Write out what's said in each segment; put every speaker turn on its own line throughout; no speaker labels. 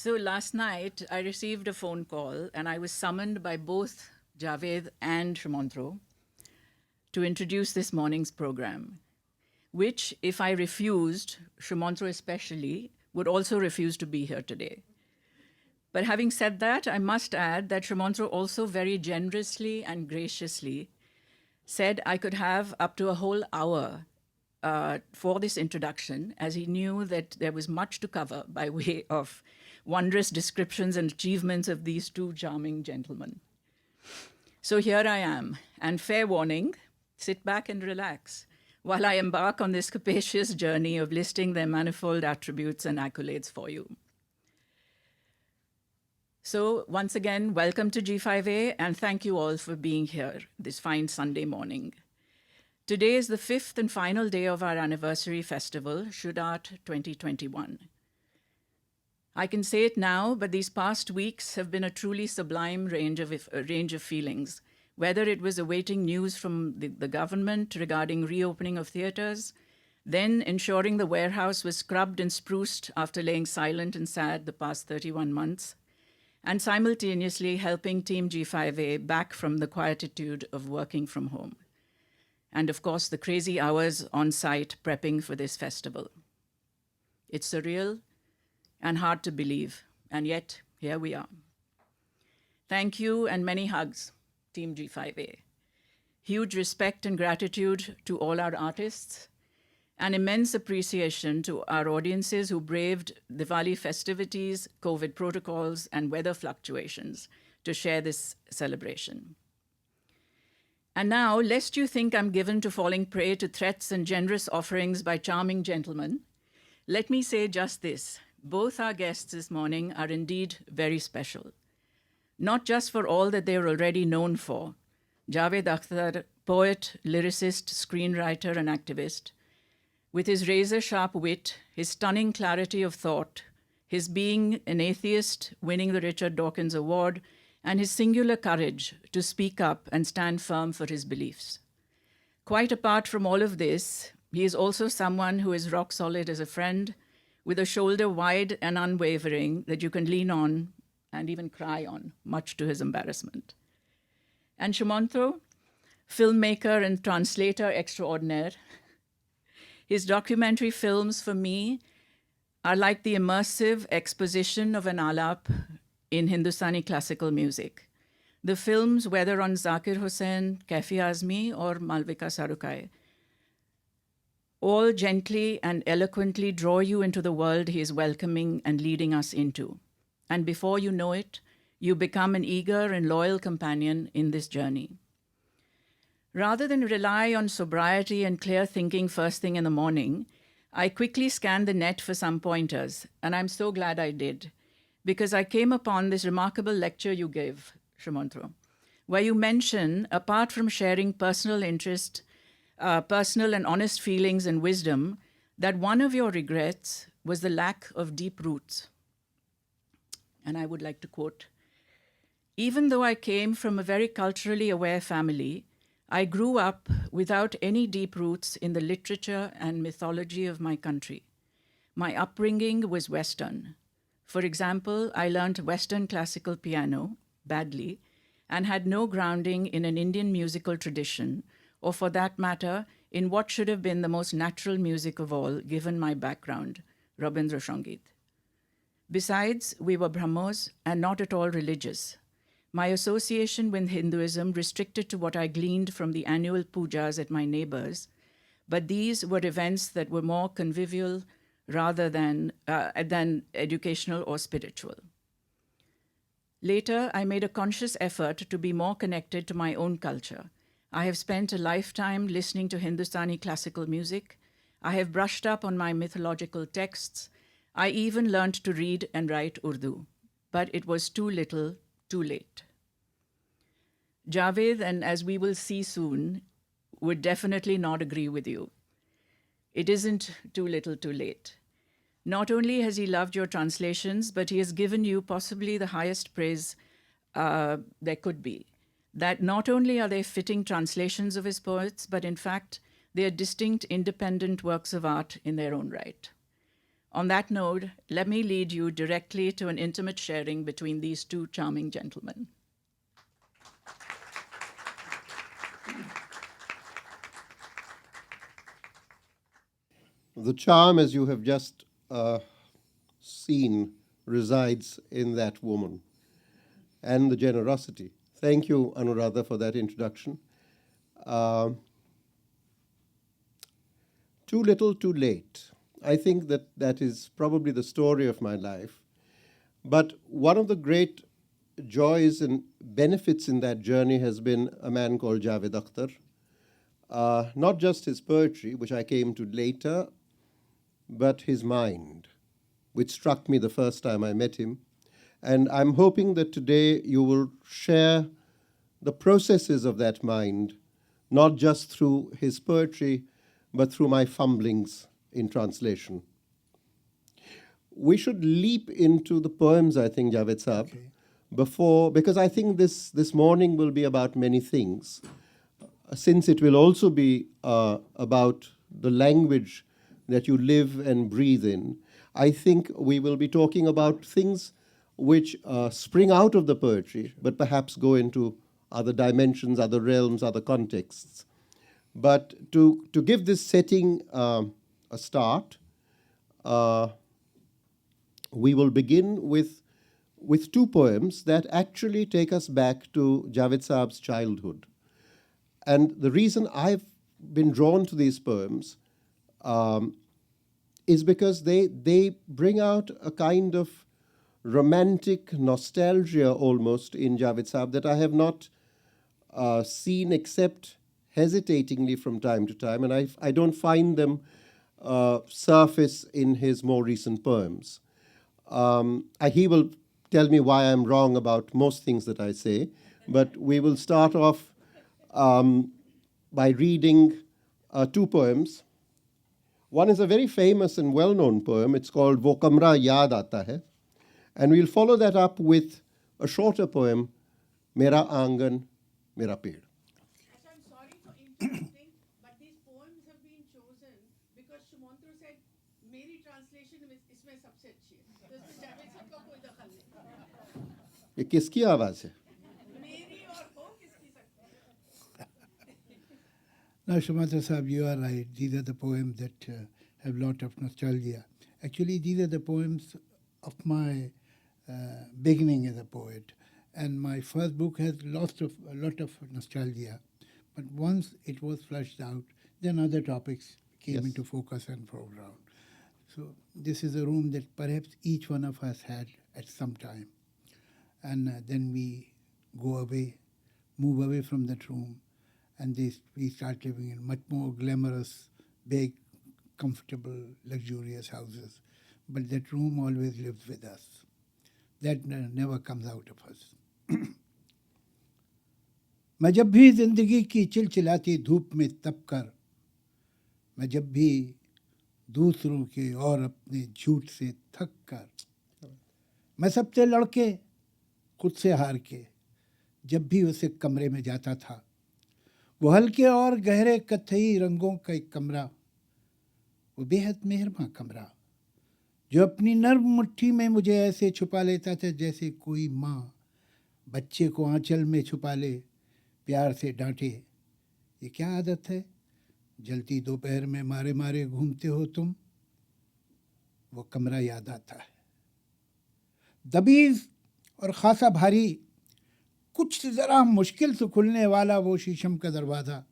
So last night, I received a phone call and I was summoned by both Javed and Shumantro to introduce this morning's program, which, if I refused, Shumantro especially, would also refuse to be here today. But having said that, I must add that Shumantro also very generously and graciously said I could have up to a whole hour for this introduction, as he knew that there was much to cover by way of wondrous descriptions and achievements of these two charming gentlemen. So here I am, and fair warning, sit back and relax while I embark on this capacious journey of listing their manifold attributes and accolades for you. So once again, welcome to G5A, and thank you all for being here this fine Sunday morning. Today is the fifth and final day of our anniversary festival, Shudart 2021. I can say it now, but these past weeks have been a truly sublime range of feelings, whether it was awaiting news from the government regarding reopening of theaters, then ensuring the warehouse was scrubbed and spruced after laying silent and sad the past 31 months, and simultaneously helping Team G5A back from the quietude of working from home. And of course, the crazy hours on site prepping for this festival. It's surreal and hard to believe, and yet here we are. Thank you and many hugs, Team G5A. Huge respect and gratitude to all our artists, and immense appreciation to our audiences who braved Diwali festivities, COVID protocols, and weather fluctuations to share this celebration. And now, lest you think I'm given to falling prey to threats and generous offerings by charming gentlemen, let me say just this. Both our guests this morning are indeed very special. Not just for all that they are already known for. Javed Akhtar, poet, lyricist, screenwriter, and activist, with his razor-sharp wit, his stunning clarity of thought, his being an atheist, winning the Richard Dawkins Award, and his singular courage to speak up and stand firm for his beliefs. Quite apart from all of this, he is also someone who is rock solid as a friend, with a shoulder wide and unwavering that you can lean on and even cry on, much to his embarrassment. And Shumantro, filmmaker and translator extraordinaire, his documentary films for me are like the immersive exposition of an alap in Hindustani classical music. The films, whether on Zakir Hussain, Kaifi Azmi, or Malvika Sarukai, all gently and eloquently draw you into the world he is welcoming and leading us into. And before you know it, you become an eager and loyal companion in this journey. Rather than rely on sobriety and clear thinking first thing in the morning, I quickly scanned the net for some pointers, and I'm so glad I did, because I came upon this remarkable lecture you gave, Shumantro, where you mention, apart from sharing personal interest, personal and honest feelings and wisdom, that one of your regrets was the lack of deep roots. And I would like to quote, "Even though I came from a very culturally aware family, I grew up without any deep roots in the literature and mythology of my country. My upbringing was Western. For example, I learned Western classical piano badly and had no grounding in an Indian musical tradition, or for that matter, in what should have been the most natural music of all, given my background, Rabindra Sangeet. Besides, we were Brahmos and not at all religious. My association with Hinduism restricted to what I gleaned from the annual pujas at my neighbors, but these were events that were more convivial rather than educational or spiritual. Later, I made a conscious effort to be more connected to my own culture. I have spent a lifetime listening to Hindustani classical music. I have brushed up on my mythological texts. I even learned to read and write Urdu, but it was too little, too late." Javed, and as we will see soon, would definitely not agree with you. It isn't too little, too late. Not only has he loved your translations, but he has given you possibly the highest praise there could be. That not only are they fitting translations of his poets, but in fact, they are distinct, independent works of art in their own right. On that note, let me lead you directly to an intimate sharing between these two charming gentlemen.
The charm, as you have just seen, resides in that woman and the generosity. Thank you, Anuradha, for that introduction. Too little, too late. I think that that is probably the story of my life. But one of the great joys and benefits in that journey has been a man called Javed Akhtar. Not just his poetry, which I came to later, but his mind, which struck me the first time I met him. And I'm hoping that today you will share the processes of that mind, not just through his poetry, but through my fumblings in translation. We should leap into the poems, I think, Javed Saab, because I think this morning will be about many things, since it will also be about the language that you live and breathe in. I think we will be talking about things which spring out of the poetry, but perhaps go into other dimensions, other realms, other contexts. But to give this setting a start, we will begin with two poems that actually take us back to Javed Saab's childhood. And the reason I've been drawn to these poems is because they bring out a kind of romantic nostalgia almost in Javed Saab that I have not seen except hesitatingly from time to time, and I don't find them surface in his more recent poems. He will tell me why I'm wrong about most things that I say, but we will start off by reading two poems. One is a very famous and well-known poem. It's called Wo Kamra Yaad Aata Hai. And we'll follow that up with a shorter poem, Mera Aangan, Mera Ped.
I'm sorry for interrupting, but these poems have been chosen because Sumantra said, मेरी translation इसमें सबसे अच्छी है. तो इसमें जावेद साहब का कोई दखल नहीं.
ये किसकी आवाज़ है?
मेरी और हो किसकी सकती है?
No, Sumantra Sahab, you are right. These are the poems that have a lot of nostalgia. Actually, these are the poems of my beginning as a poet. And my first book has a lot of nostalgia. But once it was flushed out, then other topics came into focus and foreground. So this is a room that perhaps each one of us had at some time. And then we go away, move away from that room, and we start living in much more glamorous, big, comfortable, luxurious houses. But that room always lives with us. That never comes out of us. मैं जब भी जिंदगी की चिलचिलाती धूप में तप कर, मैं जब भी दूसरों के और अपने झूठ से थक कर, मैं सबसे लड़के खुद से हार के जब भी उसे कमरे में जाता था, वो हल्के और गहरे कत्थई रंगों का एक कमरा, वो बेहद मेहरबान कमरा, जो अपनी नर्म मुट्ठी में मुझे ऐसे छुपा लेता था जैसे कोई माँ बच्चे को आंचल में छुपा ले, प्यार से डांटे, ये क्या आदत है, जलती दोपहर में मारे मारे घूमते हो तुम, वो कमरा याद आता है. दबीज और खासा भारी, कुछ ज़रा मुश्किल से खुलने वाला वो शीशम का दरवाज़ा,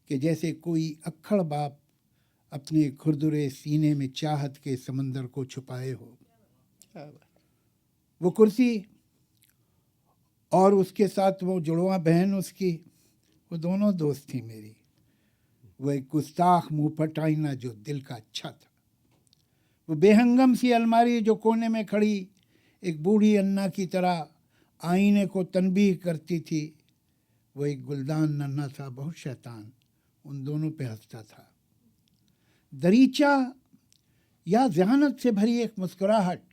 कि जैसे कोई अक्खड़ बाप अपने खुरदुरे सीने में चाहत के समंदर को छुपाए हो. वो कुर्सी और उसके साथ वो जुड़वा बहन उसकी, वो दोनों दोस्त थी मेरी. वो एक गुस्ताख मुँहफट आईना जो दिल का अच्छा था. वो बेहंगम सी अलमारी जो कोने में खड़ी एक बूढ़ी अन्ना की तरह आईने को तनबीह करती थी. वो एक गुलदान नन्हा सा बहुत शैतान उन दोनों पे हंसता था. दरीचा या ज़हानत से भरी एक मुस्कुराहट,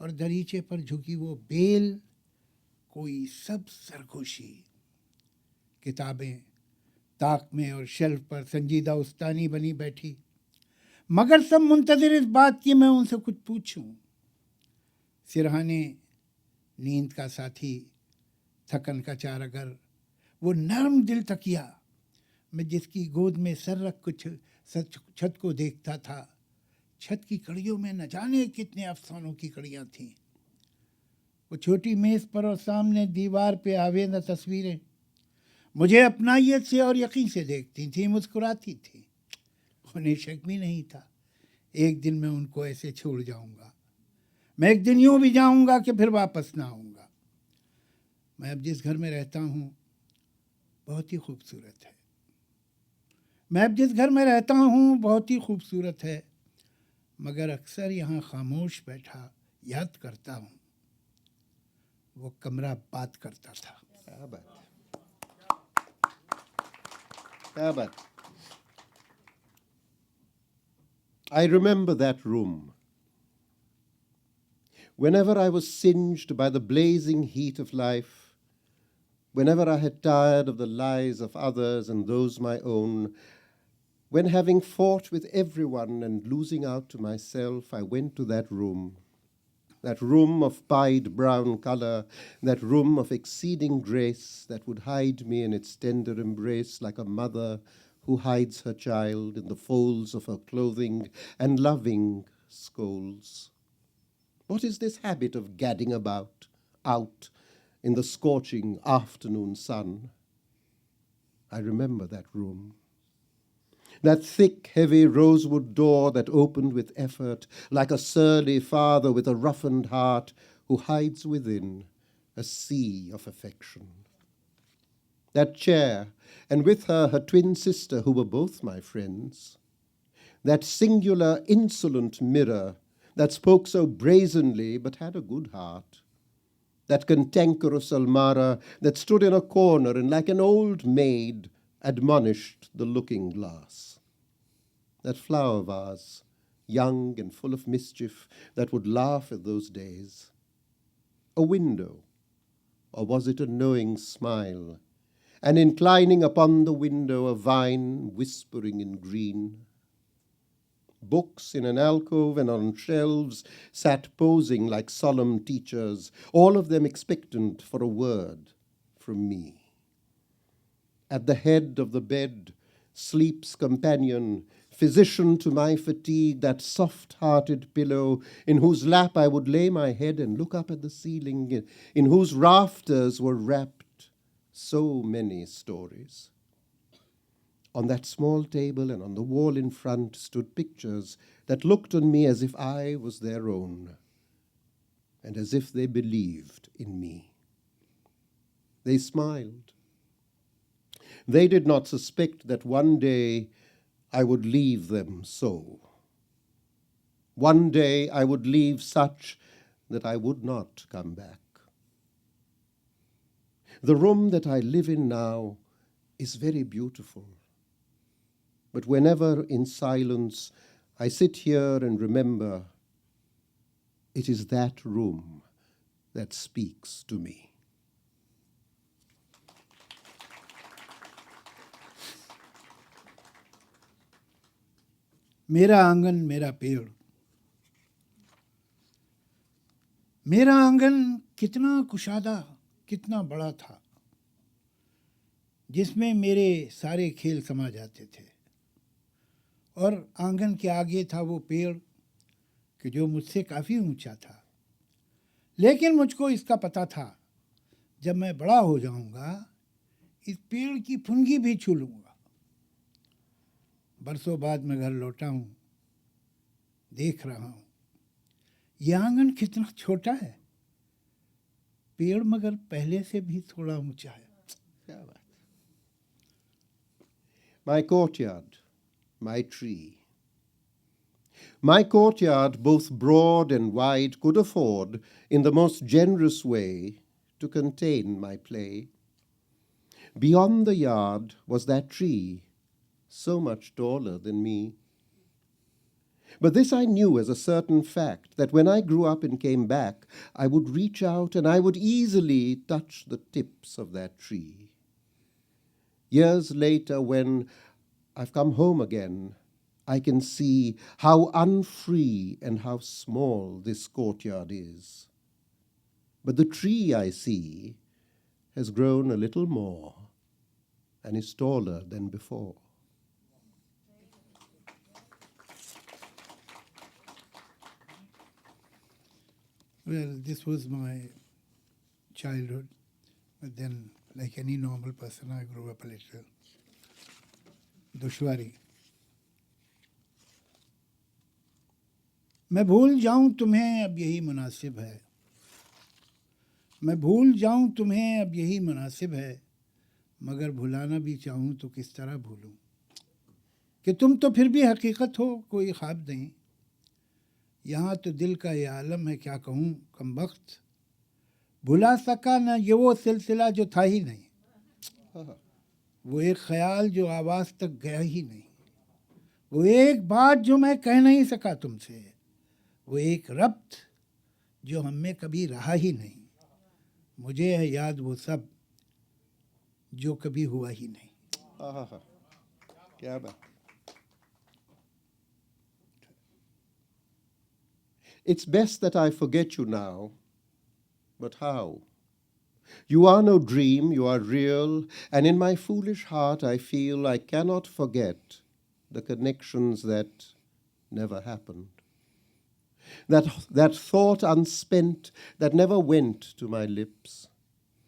और दरीचे पर झुकी वो बेल, कोई सब सरगोशी. किताबें ताक में और शेल्फ पर संजीदा उस्तानी बनी बैठी. मगर सब मुंतज़िर इस बात की मैं उनसे कुछ पूछूं। सिरहाने नींद का साथी, थकन का चारागर, वो नरम दिल तकिया, मैं जिसकी गोद में सर रख कुछ छत को देखता था। छत की कड़ियों में न जाने कितने अफसानों की कड़ियाँ थीं। वो छोटी मेज़ पर और सामने दीवार पे आवेदा तस्वीरें मुझे अपनाइयत से और यकीन से देखती थी, मुस्कुराती थी। उन्हें शक भी नहीं था एक दिन मैं उनको ऐसे छोड़ जाऊंगा। मैं एक दिन यूं भी जाऊंगा कि फिर वापस ना आऊंगा। मैं अब जिस घर में रहता हूँ बहुत ही खूबसूरत है। मैं अब जिस घर में रहता हूँ बहुत ही खूबसूरत है, मगर अक्सर यहाँ खामोश बैठा याद करता हूँ वो कमरा बात करता था।
क्या बात, क्या बात. I remember that room. Whenever I was singed by the blazing heat of life, whenever I had tired of the lies of others and those my own, when having fought with everyone and losing out to myself, I went to that room of pied brown colour, that room of exceeding grace that would hide me in its tender embrace like a mother who hides her child in the folds of her clothing and loving scolds. What is this habit of gadding about, out in the scorching afternoon sun? I remember that room. That thick, heavy rosewood door that opened with effort, like a surly father with a roughened heart who hides within a sea of affection. That chair, and with her her twin sister, who were both my friends. That singular, insolent mirror that spoke so brazenly but had a good heart. That cantankerous Almara that stood in a corner and like an old maid admonished the looking glass. That flower vase, young and full of mischief, that would laugh at those days. A window, or was it a knowing smile? And inclining upon the window a vine whispering in green. Books in an alcove and on shelves sat posing like solemn teachers, all of them expectant for a word from me. At the head of the bed, sleep's companion, physician to my fatigue, that soft-hearted pillow in whose lap I would lay my head and look up at the ceiling, in whose rafters were wrapped so many stories. On that small table and on the wall in front stood pictures that looked on me as if I was their own, and as if they believed in me. They smiled. They did not suspect that one day I would leave them so. One day I would leave such that I would not come back. The room that I live in now is very beautiful. But whenever in silence I sit here and remember, it is that room that speaks to me.
मेरा आंगन मेरा पेड़। मेरा आंगन कितना कुशादा, कितना बड़ा था, जिसमें मेरे सारे खेल समा जाते थे। और आंगन के आगे था वो पेड़ कि जो मुझसे काफ़ी ऊंचा था। लेकिन मुझको इसका पता था जब मैं बड़ा हो जाऊंगा इस पेड़ की फुनगी भी छू लूँगा। बरसों बाद मैं घर लौटा हूँ, देख रहा हूँ ये आंगन कितना छोटा है, पेड़ मगर पहले से भी थोड़ा ऊंचा है।
My courtyard, my tree. My courtyard, both broad and wide, could afford, in the most generous way, to contain my play. Beyond the yard was that tree, so much taller than me. But this I knew as a certain fact, that when I grew up and came back, I would reach out and I would easily touch the tips of that tree. Years later, when I've come home again, I can see how unfree and how small this courtyard is. But the tree I see has grown a little more and is taller than before.
Well, this was my childhood, but then, like any normal person, I grew up a little दुश्वारी. मैं भूल जाऊं तुम्हें अब यही मुनासिब है, मैं भूल जाऊं तुम्हें अब यही मुनासिब है, मगर भुलाना भी चाहूं तो किस तरह भूलूं, कि तुम तो फिर भी हकीकत हो, कोई ख्वाब नहीं. यहाँ तो दिल का ये आलम है, क्या कहूँ कमबख्त, भुला सका न ये वो सिलसिला जो था ही नहीं, वो एक ख्याल जो आवाज़ तक गया ही नहीं, वो एक बात जो मैं कह नहीं सका तुमसे, वो एक रब्त जो हम में कभी रहा ही नहीं, मुझे है याद वो सब जो कभी हुआ ही नहीं.
क्या बात. It's best that I forget you now, but how? You are no dream, you are real, and in my foolish heart I feel I cannot forget the connections that never happened. That thought unspent that never went to my lips,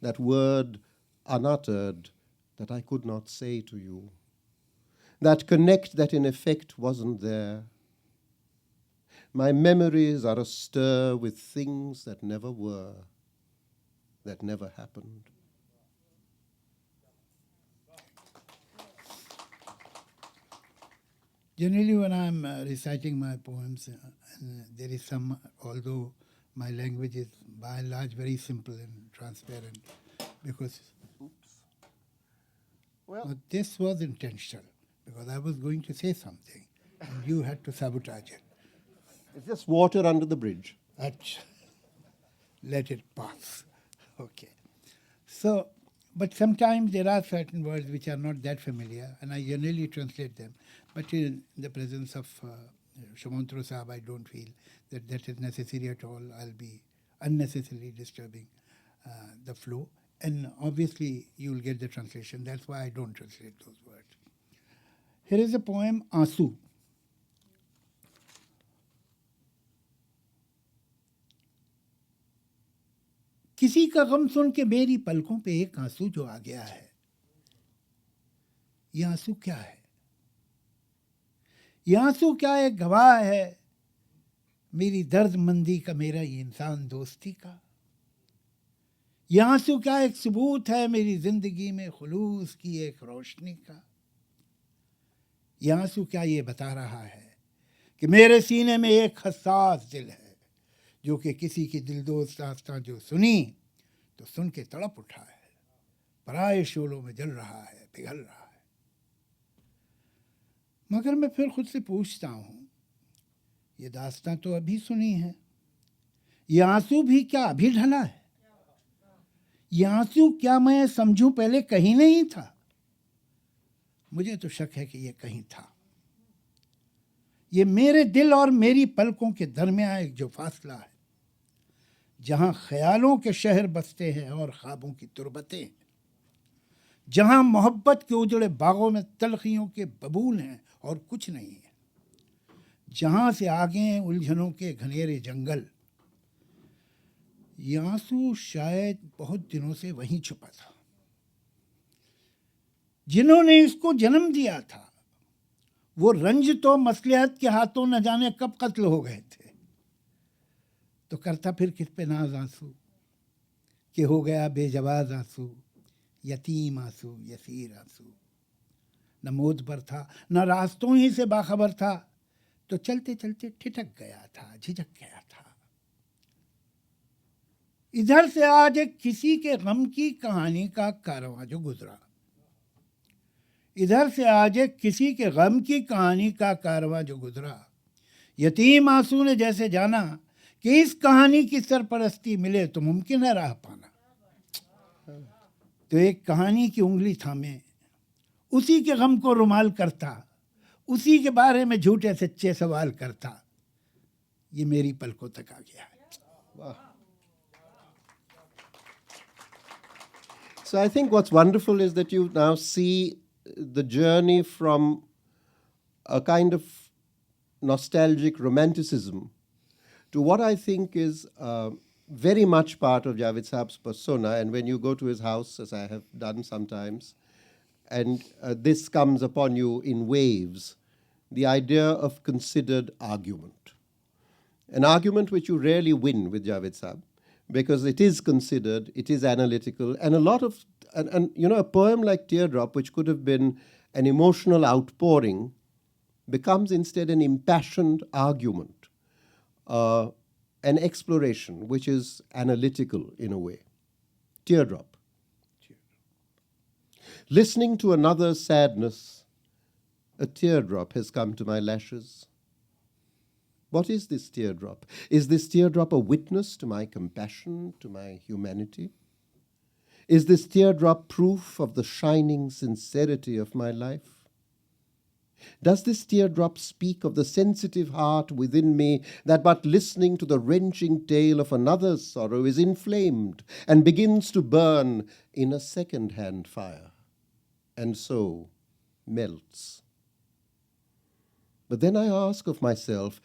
that word unuttered that I could not say to you, that connect that in effect wasn't there. My memories are astir with things that never were, that never happened.
Generally, when I'm reciting my poems, there is some, although my language is by and large very simple and transparent, because but this was intentional, because I was going to say something, and you had to sabotage it.
It's just water under the bridge.
Achha. Let it pass. Okay. So, but sometimes there are certain words which are not that familiar, and I generally translate them. But in the presence of Sumantra Sahab, I don't feel that is necessary at all. I'll be unnecessarily disturbing the flow. And obviously, you will get the translation. That's why I don't translate those words. Here is a poem, Aansu. किसी का गम सुन के मेरी पलकों पे एक आंसू जो आ गया है, ये आंसू क्या है? ये आंसू क्या एक गवाह है मेरी दर्दमंदी का, मेरा ये इंसान दोस्ती का? ये आंसू क्या एक सबूत है मेरी जिंदगी में खुलूस की एक रोशनी का? ये आंसू क्या ये बता रहा है कि मेरे सीने में एक हसास दिल है, जो कि किसी की दिलदोज दास्तां जो सुनी तो सुन के तड़प उठा है, पराए शोलों में जल रहा है, पिघल रहा है. मगर मैं फिर खुद से पूछता हूँ, ये दास्तां तो अभी सुनी है, ये आंसू भी क्या अभी ढला है? ये आंसू क्या मैं समझूं पहले कहीं नहीं था? मुझे तो शक है कि ये कहीं था. ये मेरे दिल और मेरी पलकों के दरमियान एक जो फासला है, जहाँ ख्यालों के शहर बसते हैं और ख्वाबों की तुरबतें, जहाँ मोहब्बत के उजड़े बागों में तलखियों के बबूल हैं और कुछ नहीं है, जहाँ से आगे हैं उलझनों के घनेरे जंगल. ये आंसू शायद बहुत दिनों से वहीं छुपा था. जिन्होंने इसको जन्म दिया था, वो रंज तो मसलिहत के हाथों न जाने कब कत्ल हो गए थे. तो करता फिर किस पे नाज आंसू कि हो गया बेजवाज आंसू, यतीम आंसू, यसीर आंसू. न मोद पर था, न रास्तों ही से बाखबर था, तो चलते चलते ठिठक गया था, झिझक गया था. इधर से आज एक किसी के गम की कहानी का कारवां जो गुजरा, इधर से आज एक किसी के गम की कहानी का कारवां जो गुजरा. यतीम आंसू ने जैसे जाना कि इस कहानी की सरपरस्ती मिले तो मुमकिन है राह पाना, तो एक कहानी की उंगली थामे उसी के गम को रुमाल करता, उसी के बारे में झूठे सच्चे सवाल करता, ये मेरी पलकों तक आ गया है.
Wow. So I think what's wonderful is that you now see the journey from a kind of nostalgic romanticism to what I think is very much part of Javed Saab's persona. And when you go to his house, as I have done sometimes, and this comes upon you in waves, the idea of considered argument. An argument which you rarely win with Javed Saab, because it is considered, it is analytical, and a lot of, and you know, a poem like Teardrop, which could have been an emotional outpouring, becomes instead an impassioned argument, an exploration which is analytical in a way. Teardrop. Listening to another's sadness, a teardrop has come to my lashes. What is this teardrop? Is this teardrop a witness to my compassion, to my humanity? Is this teardrop proof of the shining sincerity of my life? Does this teardrop speak of the sensitive heart within me that but listening to the wrenching tale of another's sorrow is inflamed and begins to burn in a second-hand fire, and so melts? But then I ask of myself,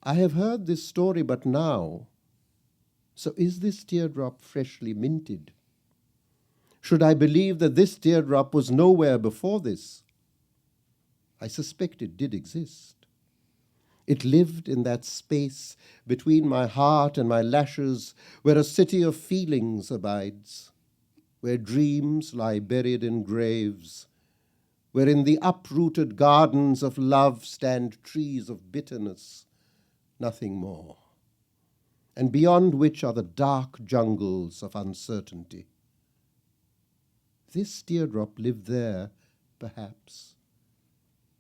I have heard this story but now, so is this teardrop freshly minted? Should I believe that this teardrop was nowhere before this? I suspect it did exist. It lived in that space between my heart and my lashes, where a city of feelings abides, where dreams lie buried in graves, where in the uprooted gardens of love stand trees of bitterness, nothing more, and beyond which are the dark jungles of uncertainty. This teardrop lived there, perhaps,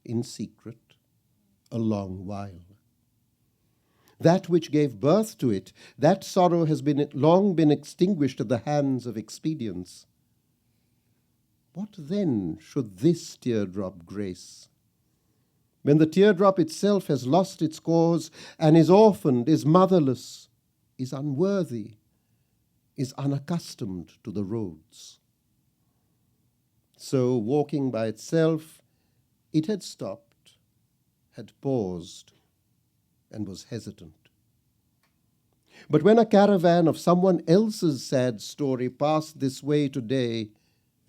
in secret, a long while. That which gave birth to it, that sorrow has long been extinguished at the hands of expedience. What then should this teardrop grace? When the teardrop itself has lost its cause and is orphaned, is motherless, is unworthy, is unaccustomed to the roads. So, walking by itself, it had stopped, had paused, and was hesitant. But when a caravan of someone else's sad story passed this way today,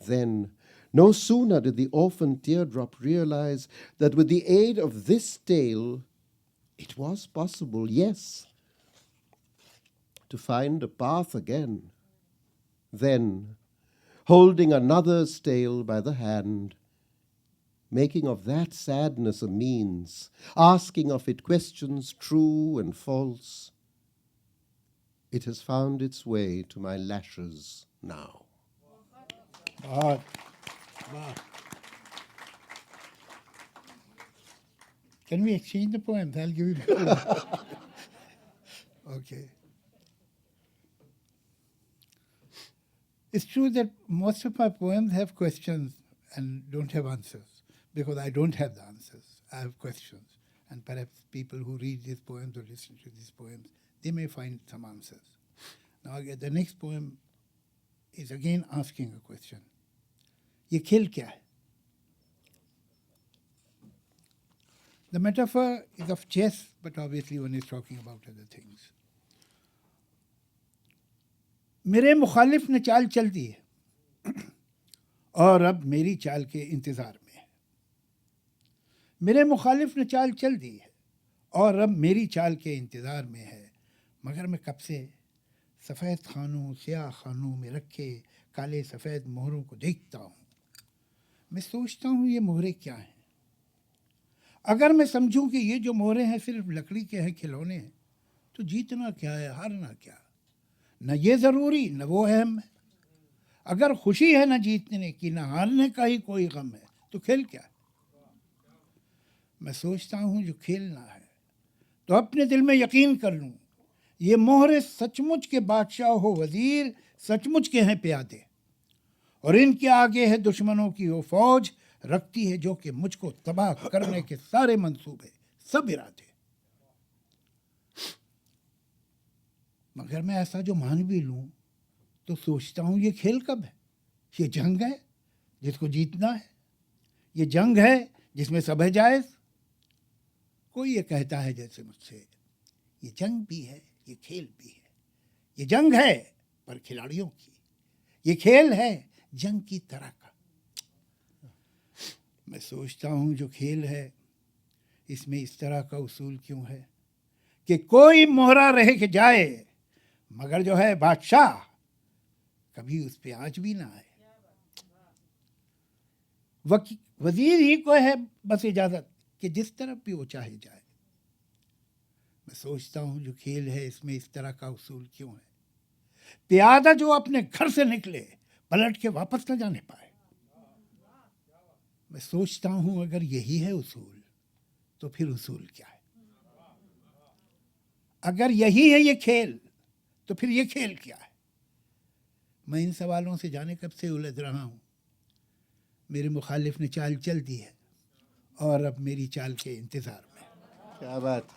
then no sooner did the orphaned teardrop realize that with the aid of this tale, it was possible, yes, to find a path again. Then, holding another's tale by the hand, making of that sadness a means, asking of it questions true and false, it has found its way to my lashes now.
Wow. Can we exchange the poems? I'll give you the poem. Okay. It's true that most of my poems have questions and don't have answers, because I don't have the answers. I have questions. And perhaps people who read these poems or listen to these poems, they may find some answers. Now, the next poem is again asking a question. ये खेल क्या है? The metaphor is of chess, but obviously one is talking about other things. मेरे मुखालिफ ने चाल चल दी है और अब मेरी चाल के इंतज़ार में है. मेरे मुखालिफ ने चाल चल दी है और अब मेरी चाल के इंतज़ार में है, मगर मैं कब से सफ़ेद खानों स्याह खानों में रखे काले सफ़ेद मोहरों को देखता हूँ. मैं सोचता हूँ ये मोहरे क्या हैं. अगर मैं समझूं कि ये जो मोहरे हैं सिर्फ लकड़ी के हैं, खिलौने हैं, तो जीतना क्या है, हारना क्या? न ये ज़रूरी न वो अहम है. अगर खुशी है न जीतने की न हारने का ही कोई गम है, तो खेल क्या? मैं सोचता हूँ जो खेलना है तो अपने दिल में यकीन कर लूँ, ये मोहरे सचमुच के बादशाह हो वज़ीर, सचमुच के हैं प्यादे, और इनके आगे है दुश्मनों की वो फौज रखती है जो कि मुझको तबाह करने के सारे मंसूबे, सब इरादे। मगर मैं ऐसा जो मान भी लूँ तो सोचता हूँ ये खेल कब है? ये जंग है जिसको जीतना है, ये जंग है जिसमें सब है जायज़। कोई ये कहता है जैसे मुझसे, ये जंग भी है, ये खेल भी है। ये जंग है पर खिलाड़ियों की, ये खेल है जंग की तरह का। मैं सोचता हूँ जो खेल है इसमें इस तरह का उसूल क्यों है कि कोई मोहरा रह के जाए मगर जो है बादशाह कभी उस पे आँच भी ना आए। वजीर ही को है बस इजाज़त कि जिस तरफ भी वो चाहे जाए। मैं सोचता हूँ जो खेल है इसमें इस तरह का उसूल क्यों है। प्यादा जो अपने घर से निकले पलट के वापस न जाने पाए। मैं सोचता हूँ अगर यही है उसूल तो फिर उसूल क्या है? अगर यही है ये खेल तो फिर ये खेल क्या है? मैं इन सवालों से जाने कब से उलझ रहा हूँ। मेरे मुखालिफ ने चाल चल दी है और अब मेरी चाल के इंतज़ार में।
क्या बात,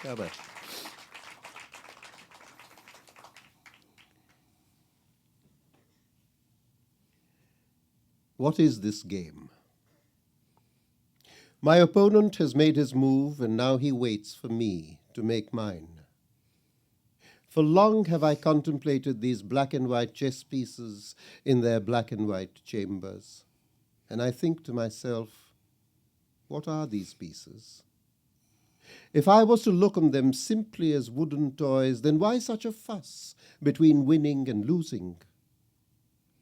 क्या बात। What is this game? My opponent has made his move, and now he waits for me to make mine. For long have I contemplated these black and white chess pieces in their black and white chambers, and I think to myself, what are these pieces? If I was to look on them simply as wooden toys, then why such a fuss between winning and losing?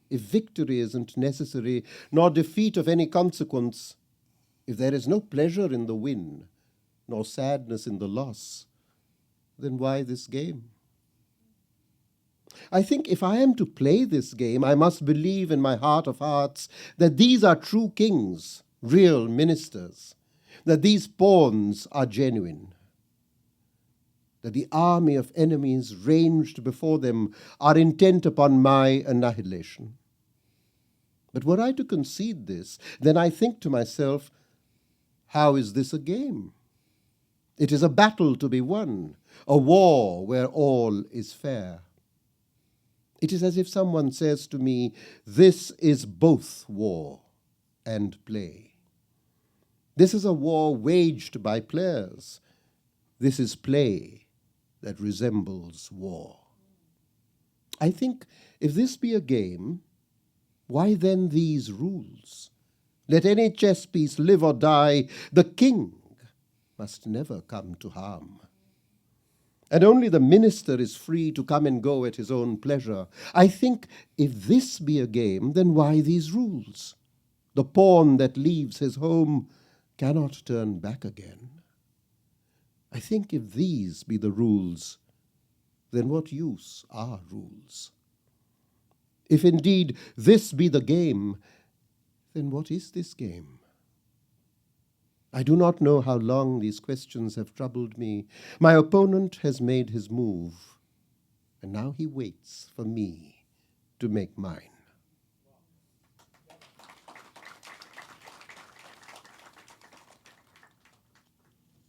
If victory isn't necessary, nor defeat of any consequence, if there is no pleasure in the win, nor sadness in the loss, then why this game? I think if I am to play this game, I must believe in my heart of hearts that these are true kings, real ministers, that these pawns are genuine, that the army of enemies ranged before them are intent upon my annihilation. But were I to concede this, then I think to myself, how is this a game? It is a battle to be won, a war where all is fair. It is as if someone says to me, this is both war and play. This is a war waged by players. This is play that resembles war. I think if this be a game, why then these rules? Let any chess piece live or die, the king must never come to harm. And only the minister is free to come and go at his own pleasure. I think if this be a game, then why these rules? The pawn that leaves his home cannot turn back again. I think if these be the rules, then what use are rules? If indeed this be the game, then what is this game? I do not know how long these questions have troubled me. My opponent has made his move, and now he waits for me to make mine.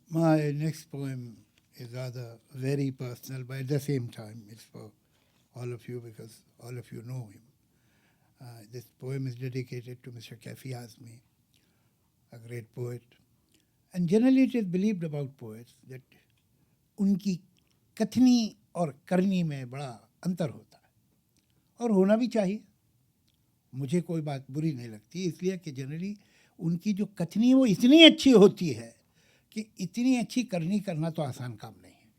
My next poem is rather very personal, but at the same time it's for all of you because all of you know him. This poem is dedicated to Mr. Kafi Azmi, a great poet. And generally it is believed about poets that उनकी कथनी और करनी में बड़ा अंतर होता है और होना भी चाहिए। मुझे कोई बात बुरी नहीं लगती इसलिए कि जनरली उनकी जो कथनी है वो इतनी अच्छी होती है कि इतनी अच्छी करनी करना तो आसान काम नहीं है।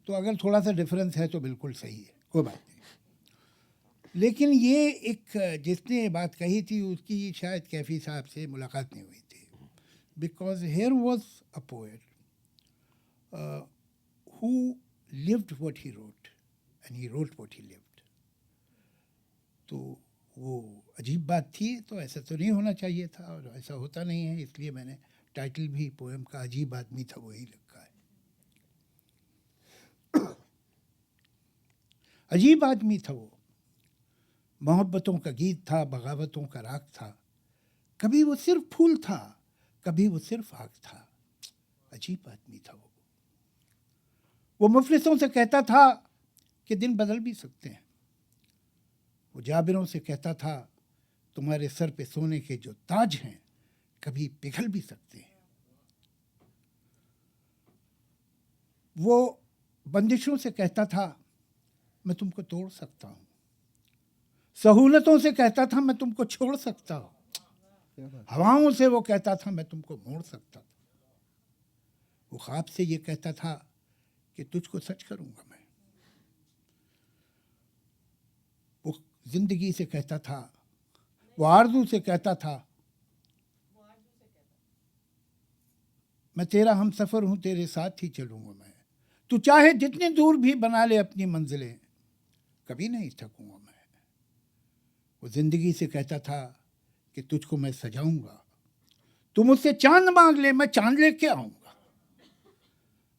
तो अगर थोड़ा सा डिफरेंस है तो बिल्कुल सही है, कोई बात नहीं। लेकिन ये एक जिसने बात कही थी उसकी शायद कैफी साहब से मुलाकात नहीं हुई थी, because here was a poet who lived what he wrote and he wrote what he lived. तो वो अजीब बात थी, तो ऐसा तो नहीं होना चाहिए था और ऐसा होता नहीं है, इसलिए मैंने टाइटल भी पोएम का अजीब आदमी था वही लिखा है। अजीब आदमी था वो, मोहब्बतों का गीत था, बगावतों का राग था, कभी वो सिर्फ फूल था, कभी वो सिर्फ आग था। अजीब आदमी था वो मुफलिसों से कहता था कि दिन बदल भी सकते हैं। वो जाबिरों से कहता था तुम्हारे सर पे सोने के जो ताज हैं कभी पिघल भी सकते हैं। वो बंदिशों से कहता था मैं तुमको तोड़ सकता हूँ। सहूलतों से कहता था मैं तुमको छोड़ सकता हूँ। हवाओं से वो कहता था मैं तुमको मोड़ सकता था। वो ख्वाब से ये कहता था कि तुझको सच करूंगा मैं। वो जिंदगी से कहता था, वो आरज़ू से कहता था मैं तेरा हम सफ़र हूँ, तेरे साथ ही चलूँगा मैं। तू चाहे जितनी दूर भी बना ले अपनी मंजिलें, कभी नहीं थकूँगा मैं। वो ज़िंदगी से कहता था कि तुझको मैं सजाऊँगा, तू मुझसे चांद मांग ले, मैं चांद लेके आऊँगा।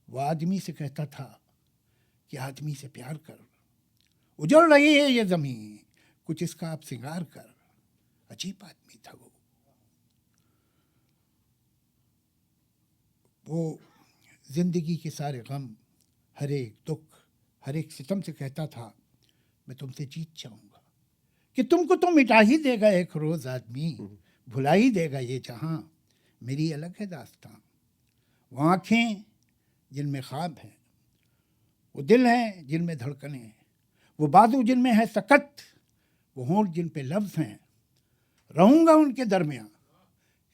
वो आदमी से कहता था कि आदमी से प्यार कर, उजड़ रही है ये ज़मीन, कुछ इसका आप सिंगार कर। अजीब आदमी था वो ज़िंदगी के सारे गम, हर एक दुख, हर एक सितम से कहता था मैं तुमसे जीत जाऊंगा, कि तुमको तो मिटा ही देगा एक रोज़ आदमी, भुला ही देगा ये जहां, मेरी अलग है दास्तां। वो आँखें जिनमें ख्वाब हैं, वो दिल हैं जिनमें धड़कने हैं, वो बाजू जिनमें है सकत, वो होंठ जिन पे लफ्ज़ हैं, रहूँगा उनके दरमियाँ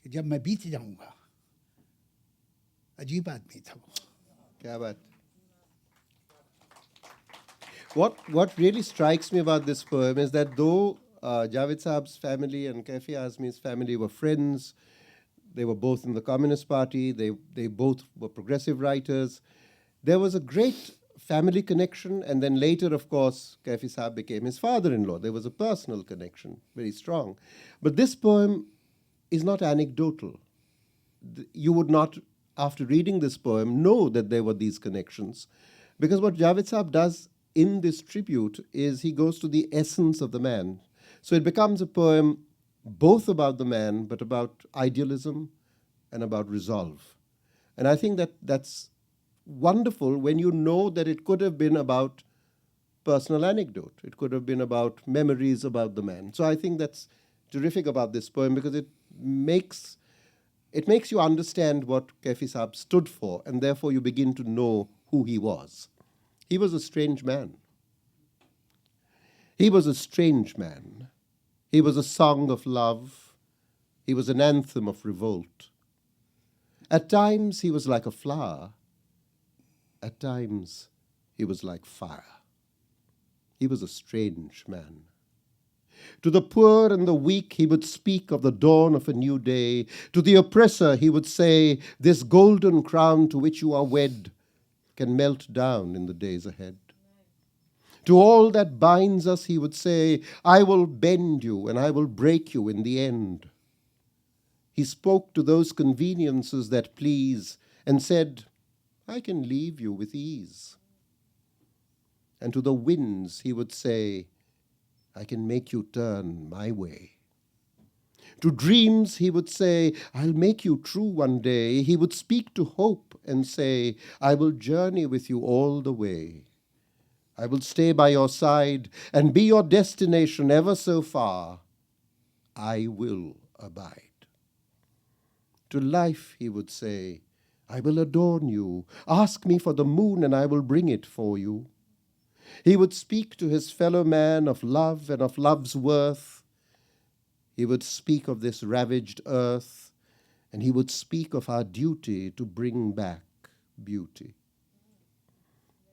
कि जब मैं बीत जाऊंगा। अजीब आदमी था वो।
क्या बात. What really strikes me about this poem is that though Javed Saab's family and Kaifi Azmi's family were friends, they were both in the Communist Party, they both were progressive writers, there was a great family connection, and then later, of course, Kaifi Saab became his father-in-law. There was a personal connection, very strong. But this poem is not anecdotal. You would not, after reading this poem, know that there were these connections. Because what Javed Saab does in this tribute is he goes to the essence of the man. So it becomes a poem both about the man, but about idealism and about resolve. And I think that that's wonderful when you know that it could have been about personal anecdote. It could have been about memories about the man. So I think that's terrific about this poem because it makes you understand what Kaifi Saab stood for, and therefore you begin to know who he was. He was a strange man. He was a strange man. He was a song of love. He was an anthem of revolt. At times he was like a flower. At times he was like fire. He was a strange man. To the poor and the weak he would speak of the dawn of a new day. To the oppressor he would say, this golden crown to which you are wed can melt down in the days ahead. To all that binds us he would say, I will bend you and I will break you in the end. He spoke to those conveniences that please and said, I can leave you with ease. And to the winds he would say, I can make you turn my way. To dreams he would say, I'll make you true one day. He would speak to hope and say, I will journey with you all the way. I will stay by your side and be your destination ever so far. I will abide. To life he would say, I will adorn you. Ask me for the moon and I will bring it for you. He would speak to his fellow man of love and of love's worth. He would speak of this ravaged earth, and he would speak of our duty to bring back beauty.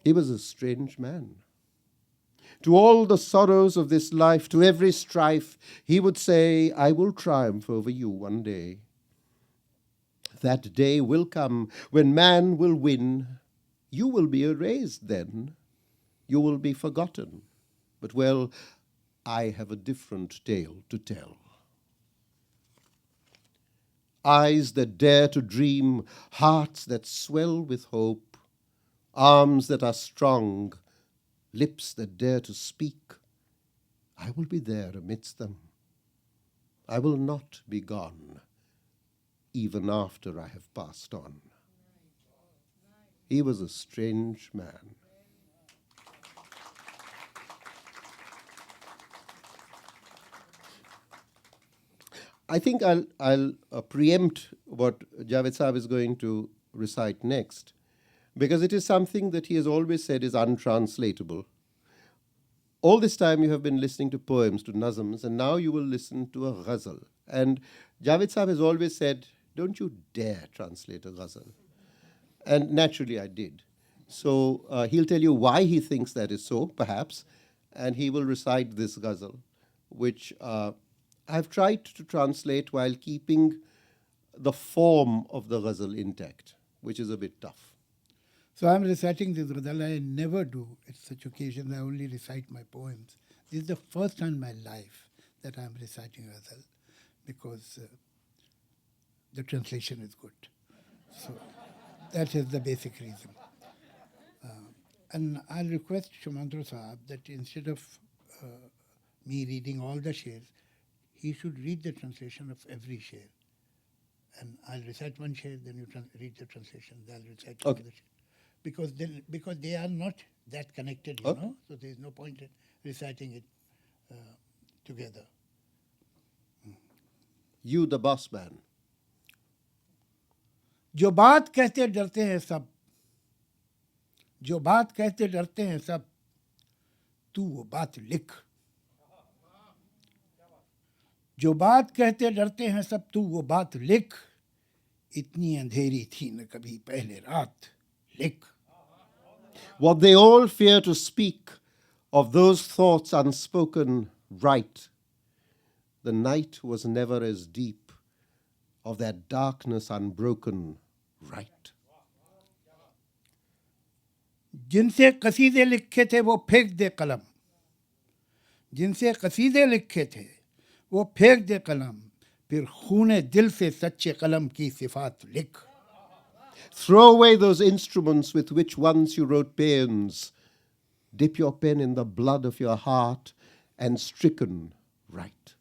He was a strange man. To all the sorrows of this life, to every strife, he would say, I will triumph over you one day. That day will come when man will win. You will be erased then. You will be forgotten. But well, I have a different tale to tell. Eyes that dare to dream, hearts that swell with hope, arms that are strong, lips that dare to speak. I will be there amidst them. I will not be gone, even after I have passed on. He was a strange man. I think I'll preempt what Javed Saab is going to recite next, because it is something that he has always said is untranslatable. All this time you have been listening to poems, to nazms, and now you will listen to a ghazal. And Javed Saab has always said, don't you dare translate a ghazal. And naturally I did. So he'll tell you why he thinks that is so, perhaps, and he will recite this ghazal, which I've tried to translate while keeping the form of the ghazal intact, which is a bit tough.
So I'm reciting this ghazal. I never do at such occasions. I only recite my poems. This is the first time in my life that I'm reciting ghazal, because the translation is good. So that is the basic reason. And I'll request Sumantra Sahab that instead of me reading all the shares, he should read the translation of every share. And I'll recite one share, then you read the translation. I'll recite another share. Because they are not that connected, you know, so there is no point in reciting it together.
You, the boss man.
जो बात कहते डरते हैं सब, जो बात कहते डरते हैं सब, तू वो बात लिख. जो बात कहते डरते हैं सब, तू वो बात लिख. इतनी अंधेरी थी न कभी पहले रात, लिख.
What they all fear to speak, of those thoughts unspoken, write. The night was never as deep, of that darkness unbroken, write.
जिनसे कसीदे लिखे थे वो फेंक दे कलम, जिनसे कसीदे लिखे थे वो फेंक दे कलम, फिर खूने दिल से सच्चे कलम की सिफात लिख.
Throw away those instruments with which once you wrote paeans. Dip your pen in the blood of your heart and stricken write.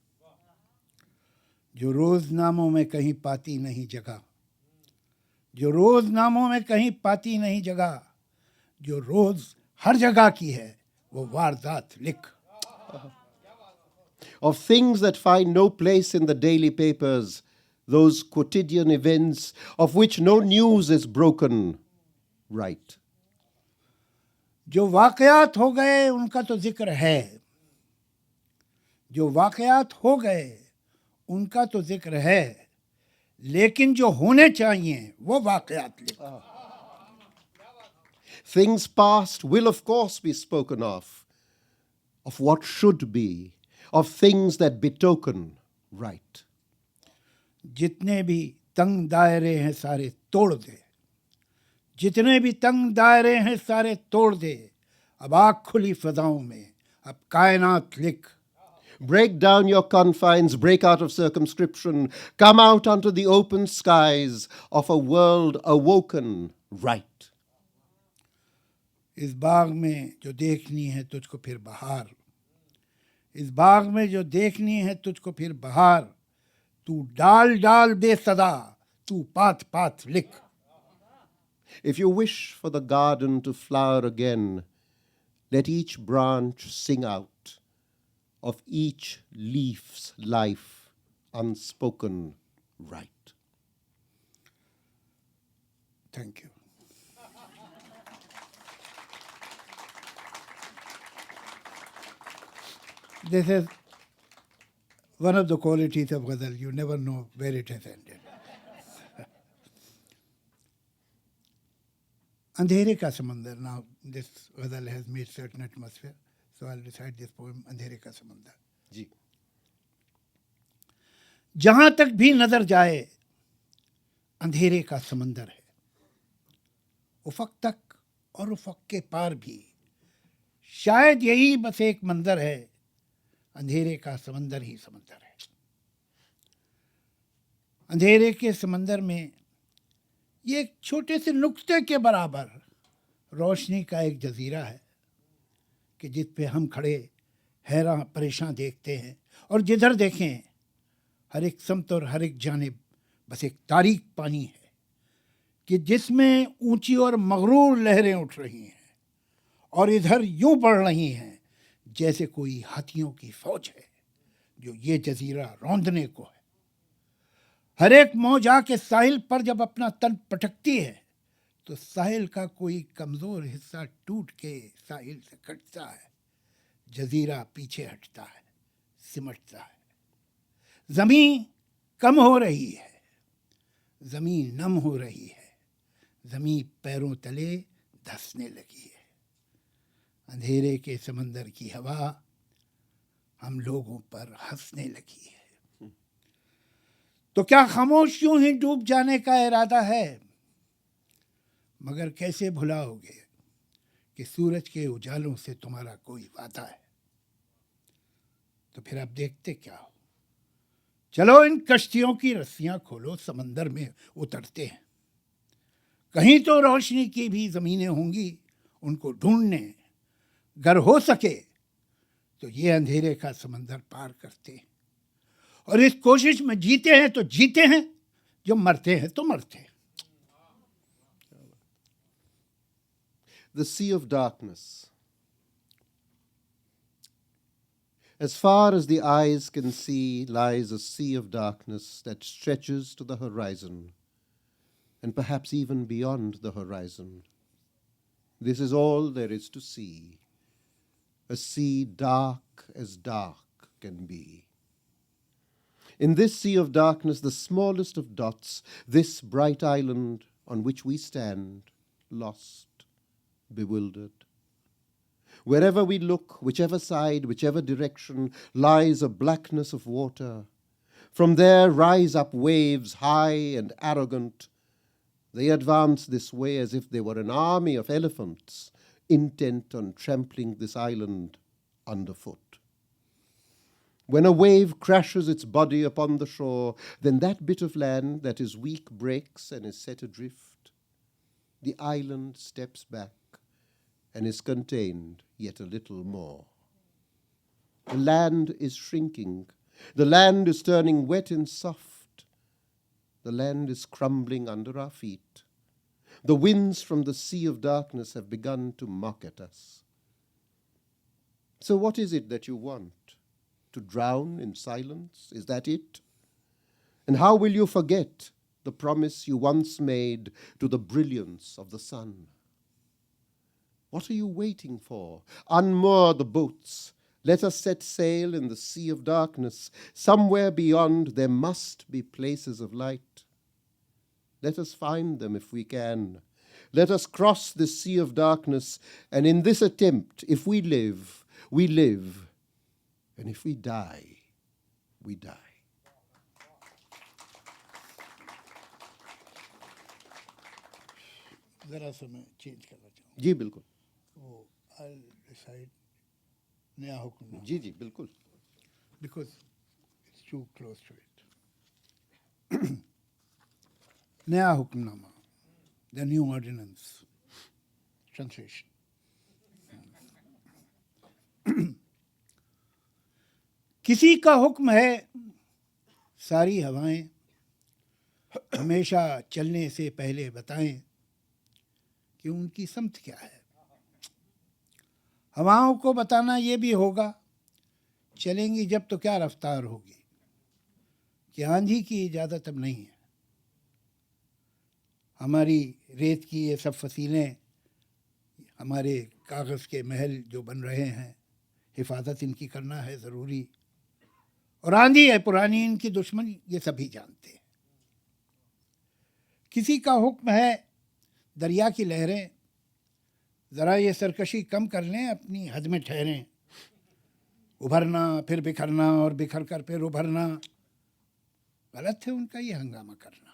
जो रोज़नामों में कहीं पाती नहीं जगह, जो रोज़नामों में कहीं पाती नहीं जगह, जो रोज़ हर जगह की है वो वारदात लिख.
Of things that find no place in the daily papers, those quotidian events of which no news is broken, write.
जो वाक़यात हो गए उनका तो जिक्र है, जो वाक़यात हो गए उनका तो जिक्र है, लेकिन जो होने चाहिए वो वाक़यात लिख.
Things past will of course be spoken of what should be, of things that betoken, write.
जितने भी तंग दायरे हैं सारे तोड़ दे, जितने भी तंग दायरे हैं सारे तोड़ दे, अब आँख खुली फ़ज़ाओं में अब कायनात लिख.
Break down your confines, break out of circumscription, come out onto the open skies of a world awoken, write.
इस बाग में जो देखनी है तुझको फिर बहार, इस बाग में जो देखनी है तुझको फिर बहार, तू डाल डाल बेसदा, तू पात पात लिख.
If you wish for the garden to flower again, let each branch sing out of each leaf's life unspoken right.
Thank you. This is one of the qualities of ghazal. You never know where it has ended. अंधेरे का समंदर. Now this ghazal has made certain atmosphere, so I'll recite this poem, अंधेरे का समंदर.
जी.
जहां तक भी नजर जाए अंधेरे का समंदर है, उफक तक और उफक के पार भी शायद यही बस एक मंजर है, अंधेरे का समंदर ही समंदर है. अंधेरे के समंदर में ये एक छोटे से नुक्ते के बराबर रोशनी का एक जजीरा है कि जिस पे हम खड़े हैरान परेशान देखते हैं, और जिधर देखें हर एक समत और हर एक जानिब बस एक तारीक पानी है कि जिसमें ऊंची और मगरूर लहरें उठ रही हैं और इधर यूं बढ़ रही हैं जैसे कोई हाथियों की फौज है जो ये जजीरा रौंदने को है। हर एक मौज आके साहिल पर जब अपना तन पटकती है तो साहिल का कोई कमज़ोर हिस्सा टूट के साहिल से कटता है, जजीरा पीछे हटता है, सिमटता है। ज़मीं कम हो रही है, ज़मीं नम हो रही है, ज़मीं पैरों तले धंसने लगी है। अंधेरे के समंदर की हवा हम लोगों पर हंसने लगी है। तो क्या खामोश यूं ही डूब जाने का इरादा है? मगर कैसे भुलाओगे कि सूरज के उजालों से तुम्हारा कोई वादा है? तो फिर आप देखते क्या हो? चलो इन कश्तियों की रस्सियां खोलो, समंदर में उतरते हैं। कहीं तो रोशनी की भी ज़मीनें होंगी, उनको ढूंढने अगर हो सके तो ये अंधेरे का समंदर पार करते हैं और इस कोशिश में जीते हैं तो जीते हैं, जो मरते हैं तो मरते हैं।
The sea of darkness. As far as the eyes can see lies a sea of darkness that stretches to the horizon, and perhaps even beyond the horizon. This is all there is to see, a sea dark as dark can be. In this sea of darkness, the smallest of dots, this bright island on which we stand, lost, bewildered. Wherever we look, whichever side, whichever direction, lies a blackness of water. From there rise up waves high and arrogant. They advance this way as if they were an army of elephants, intent on trampling this island underfoot. When a wave crashes its body upon the shore, then that bit of land that is weak breaks and is set adrift. The island steps back and is contained yet a little more. The land is shrinking. The land is turning wet and soft. The land is crumbling under our feet. The winds from the sea of darkness have begun to mock at us. So what is it that you want? To drown in silence? Is that it? And how will you forget the promise you once made to the brilliance of the sun? What are you waiting for? Unmoor the boats. Let us set sail in the sea of darkness. Somewhere beyond there must be places of light. Let us find them if we can. Let us cross this sea of darkness, and in this attempt, if we live, we live. And if we die, we die.
ज़रा सा मैं change करना चाहूँ।
जी बिल्कुल।
वो I'll decide नया हुक्म
जी जी बिल्कुल।
because it's too close to it. नया hukamnama, the new ordinance, translation. किसी का हुक्म है सारी हवाएं हमेशा चलने से पहले बताएं कि उनकी समत क्या है। हवाओं को बताना ये भी होगा चलेंगी जब तो क्या रफ्तार होगी, कि आंधी की इजाज़त अब नहीं है। हमारी रेत की ये सब फसीलें, हमारे कागज़ के महल जो बन रहे हैं, हिफाजत इनकी करना है ज़रूरी। और आंधी है पुरानी इनकी दुश्मन, ये सभी जानते हैं। किसी का हुक्म है दरिया की लहरें ज़रा ये सरकशी कम कर लें, अपनी हद में ठहरें। उभरना फिर बिखरना और बिखर कर फिर उभरना, गलत है उनका ये हंगामा करना।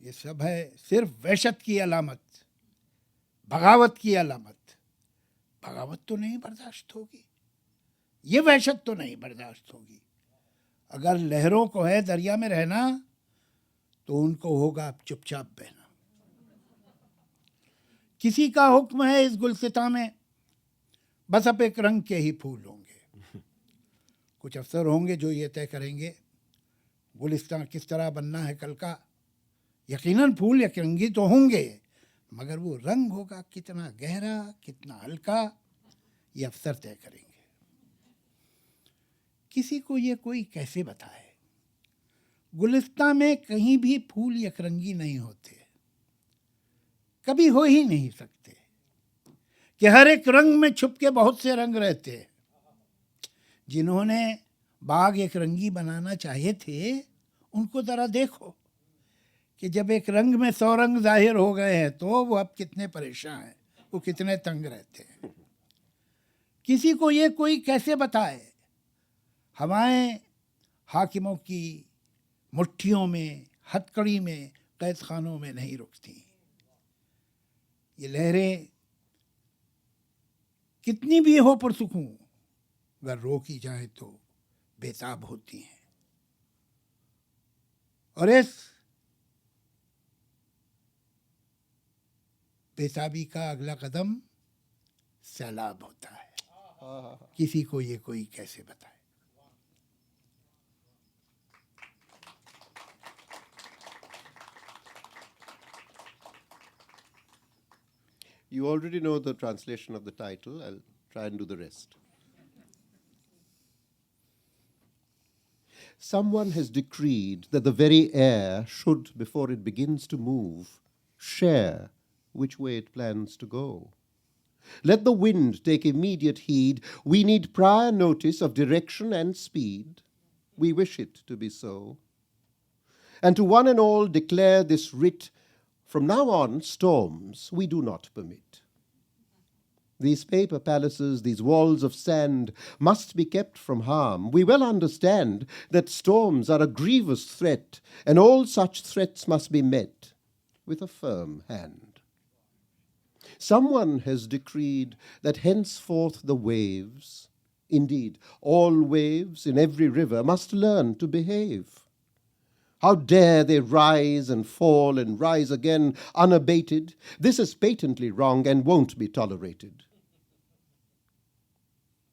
ये सब है सिर्फ वहशत की अलामत, बगावत की अलामत। बगावत तो नहीं बर्दाश्त होगी, ये वहशत तो नहीं बर्दाश्त होगी। अगर लहरों को है दरिया में रहना तो उनको होगा अब चुपचाप बहना। किसी का हुक्म है इस गुलसिता में बस अब एक रंग के ही फूल होंगे। कुछ अफसर होंगे जो ये तय करेंगे गुलिस्तान किस तरह बनना है कल का, यकीनन फूल यकरंगी तो होंगे, मगर वो रंग होगा कितना गहरा कितना हल्का, ये अफसर तय करेंगे। किसी को ये कोई कैसे बताए, गुलिस्तां में कहीं भी फूल यकरंगी नहीं होते, कभी हो ही नहीं सकते, कि हर एक रंग में छुप के बहुत से रंग रहते। जिन्होंने बाग एक रंगी बनाना चाहे थे, उनको ज़रा देखो कि जब एक रंग में 100 रंग जाहिर हो गए हैं तो वो अब कितने परेशान हैं, वो कितने तंग रहते हैं। किसी को ये कोई कैसे बताए, हवाएं हाकिमों की मुट्ठियों में, हथकड़ी में, कैद खानों में नहीं रुकती। ये लहरें कितनी भी हो पुरसुकूं, अगर रोकी जाए तो बेताब होती हैं। और इस बेताबी का अगला कदम सैलाब होता है। किसी को ये कोई कैसे बताए।
You already know the translation of the title. I'll try and do the rest. Someone has decreed that the very air should, before it begins to move, share which way it plans to go. Let the wind take immediate heed. We need prior notice of direction and speed. We wish it to be so. And to one and all declare this writ, from now on storms we do not permit. These paper palaces, these walls of sand, must be kept from harm. We well understand that storms are a grievous threat, and all such threats must be met with a firm hand. Someone has decreed that henceforth the waves, indeed all waves in every river, must learn to behave. How dare they rise and fall and rise again unabated? This is patently wrong and won't be tolerated.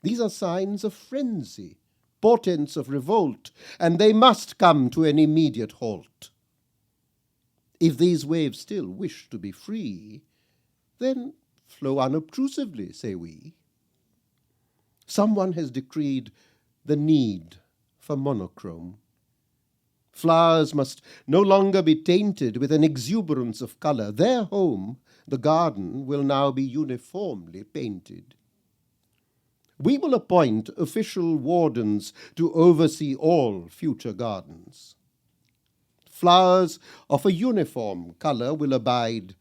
These are signs of frenzy, portents of revolt, and they must come to an immediate halt. If these waves still wish to be free, then flow unobtrusively, say we. Someone has decreed the need for monochrome. Flowers must no longer be tainted with an exuberance of color. Their home, the garden, will now be uniformly painted. We will appoint official wardens to oversee all future gardens. Flowers of a uniform color will abide,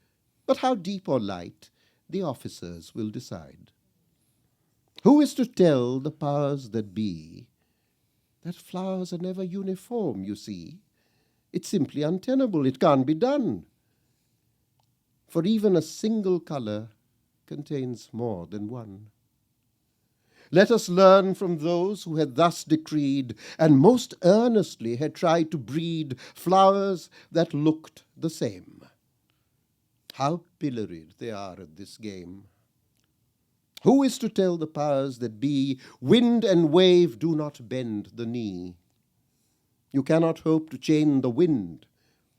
but how deep or light, the officers will decide. Who is to tell the powers that be that flowers are never uniform, you see? It's simply untenable. It can't be done. For even a single color contains more than one. Let us learn from those who had thus decreed and most earnestly had tried to breed flowers that looked the same. How pilloried they are at this game. Who is to tell the powers that be, wind and wave do not bend the knee? You cannot hope to chain the wind,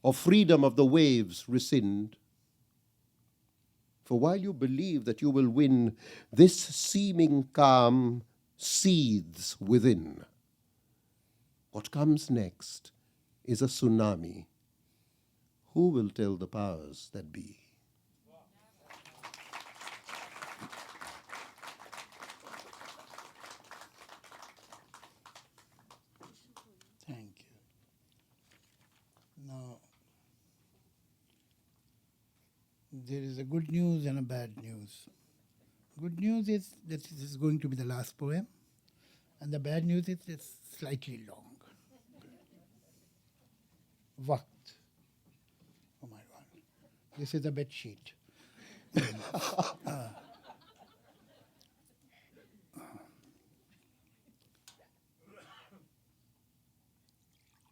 or freedom of the waves rescind. For while you believe that you will win, this seeming calm seethes within. What comes next is a tsunami. Who will tell the powers that be?
Thank you. Now, there is a good news and a bad news. Good news is that this is going to be the last poem, and the bad news is it's slightly long. Waqt. Oh my God. This is a bed sheet.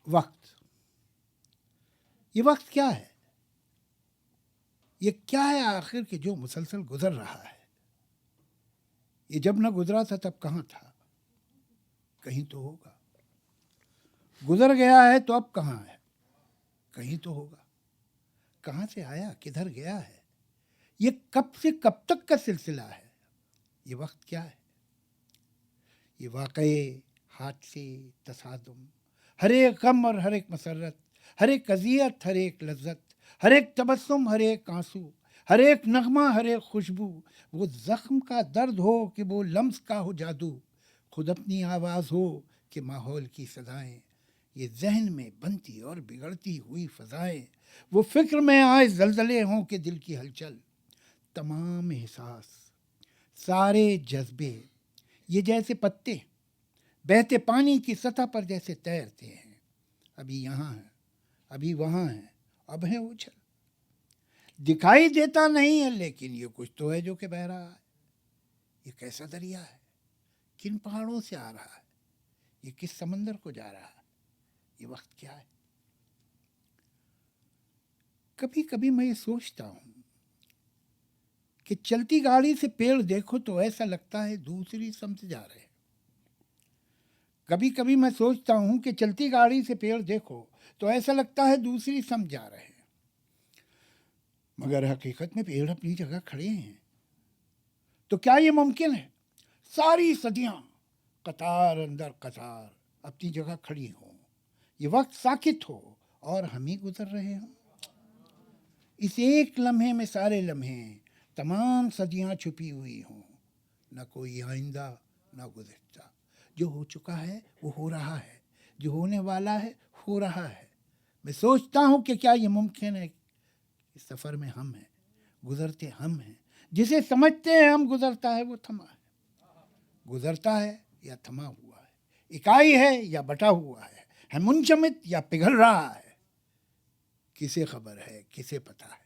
वक्त, ये वक्त क्या है? ये क्या है आखिर कि जो मुसलसल गुजर रहा है? ये जब न गुजरा था तब कहाँ था? कहीं तो होगा। गुजर गया है तो अब कहाँ है? कहीं तो होगा। कहाँ से आया, किधर गया है? ये कब से कब तक का सिलसिला है? ये वक्त क्या है? ये वाक़ये, हादसे, तसादुम, हर एक गम और हर एक मसरत, हर एक अज़ियत, हर एक लज्जत, हर एक तबस्सुम, हर एक आंसू, हर एक नगमा, हर एक खुशबू, वो ज़ख्म का दर्द हो कि वो लम्स का हो जादू, खुद अपनी आवाज़ हो कि माहौल की सदाएं, ये जहन में बनती और बिगड़ती हुई फ़ज़ाएं, वो फ़िक्र में आए ज़लज़ले हों कि दिल की हलचल, तमाम एहसास, सारे जज्बे, ये जैसे पत्ते बहते पानी की सतह पर जैसे तैरते हैं, अभी यहाँ हैं, अभी वहाँ हैं, अब है उछल, दिखाई देता नहीं है लेकिन ये कुछ तो है जो कि बह रहा है। ये कैसा दरिया है? किन पहाड़ों से आ रहा है? ये किस समंदर को जा रहा है? ये वक्त क्या है? कभी कभी मैं ये सोचता हूँ कि चलती गाड़ी से पेड़ देखो तो ऐसा लगता है दूसरी समझ जा रहे हैं। कभी कभी मैं सोचता हूँ कि चलती गाड़ी से पेड़ देखो तो ऐसा लगता है दूसरी समझ जा रहे हैं, मगर हकीकत में पेड़ अपनी जगह खड़े हैं। तो क्या ये मुमकिन है सारी सदियां कतार अंदर कतार अपनी जगह खड़ी हों, ये वक्त साकित हो और हम ही गुजर रहे हों? इस एक लम्हे में सारे लम्हे, तमाम सदियां छुपी हुई हों, न कोई आइंदा न गुज़िश्ता, जो हो चुका है वो हो रहा है, जो होने वाला है हो रहा है। मैं सोचता हूँ कि क्या ये मुमकिन है? इस सफ़र में हम हैं, गुज़रते हम हैं, जिसे समझते हैं हम गुज़रता है वो थमा है, गुज़रता है या थमा हुआ है, इकाई है या बटा हुआ है मुंजमद या पिघल रहा है, किसे खबर है, किसे पता है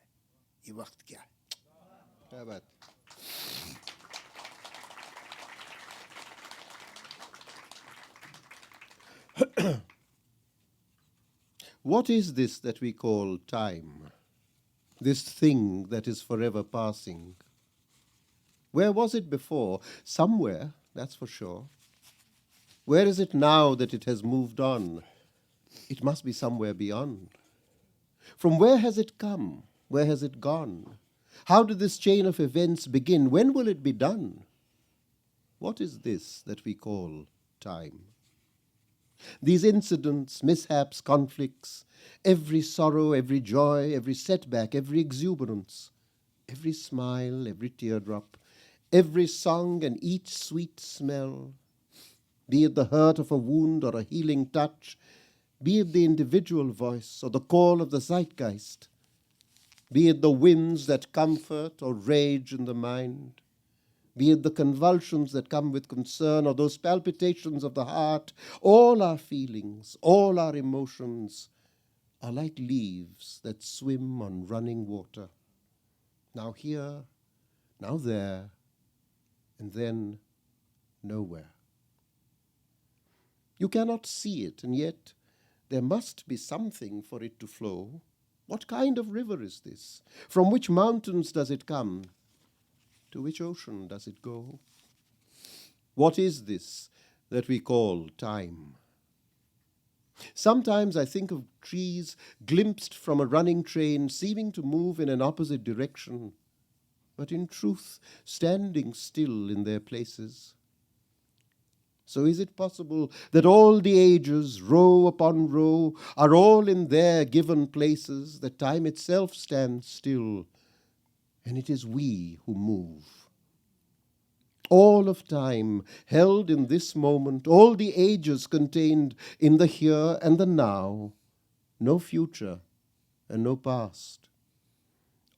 ये वक्त क्या है?
क्या बात। What is this that we call time? This thing that is forever passing? Where was it before? Somewhere, that's for sure. Where is it now that it has moved on? It must be somewhere beyond. From where has it come? Where has it gone? How did this chain of events begin? When will it be done? What is this that we call time? These incidents, mishaps, conflicts, every sorrow, every joy, every setback, every exuberance, every smile, every teardrop, every song and each sweet smell, be it the hurt of a wound or a healing touch, be it the individual voice or the call of the zeitgeist, be it the winds that comfort or rage in the mind, be it the convulsions that come with concern or those palpitations of the heart, all our feelings, all our emotions are like leaves that swim on running water, now here, now there, and then nowhere. You cannot see it, and yet there must be something for it to flow. What kind of river is this? From which mountains does it come? To which ocean does it go? What is this that we call time? Sometimes I think of trees glimpsed from a running train seeming to move in an opposite direction, but in truth standing still in their places. So is it possible that all the ages, row upon row, are all in their given places, that time itself stands still, and it is we who move? All of time held in this moment, all the ages contained in the here and the now, no future and no past.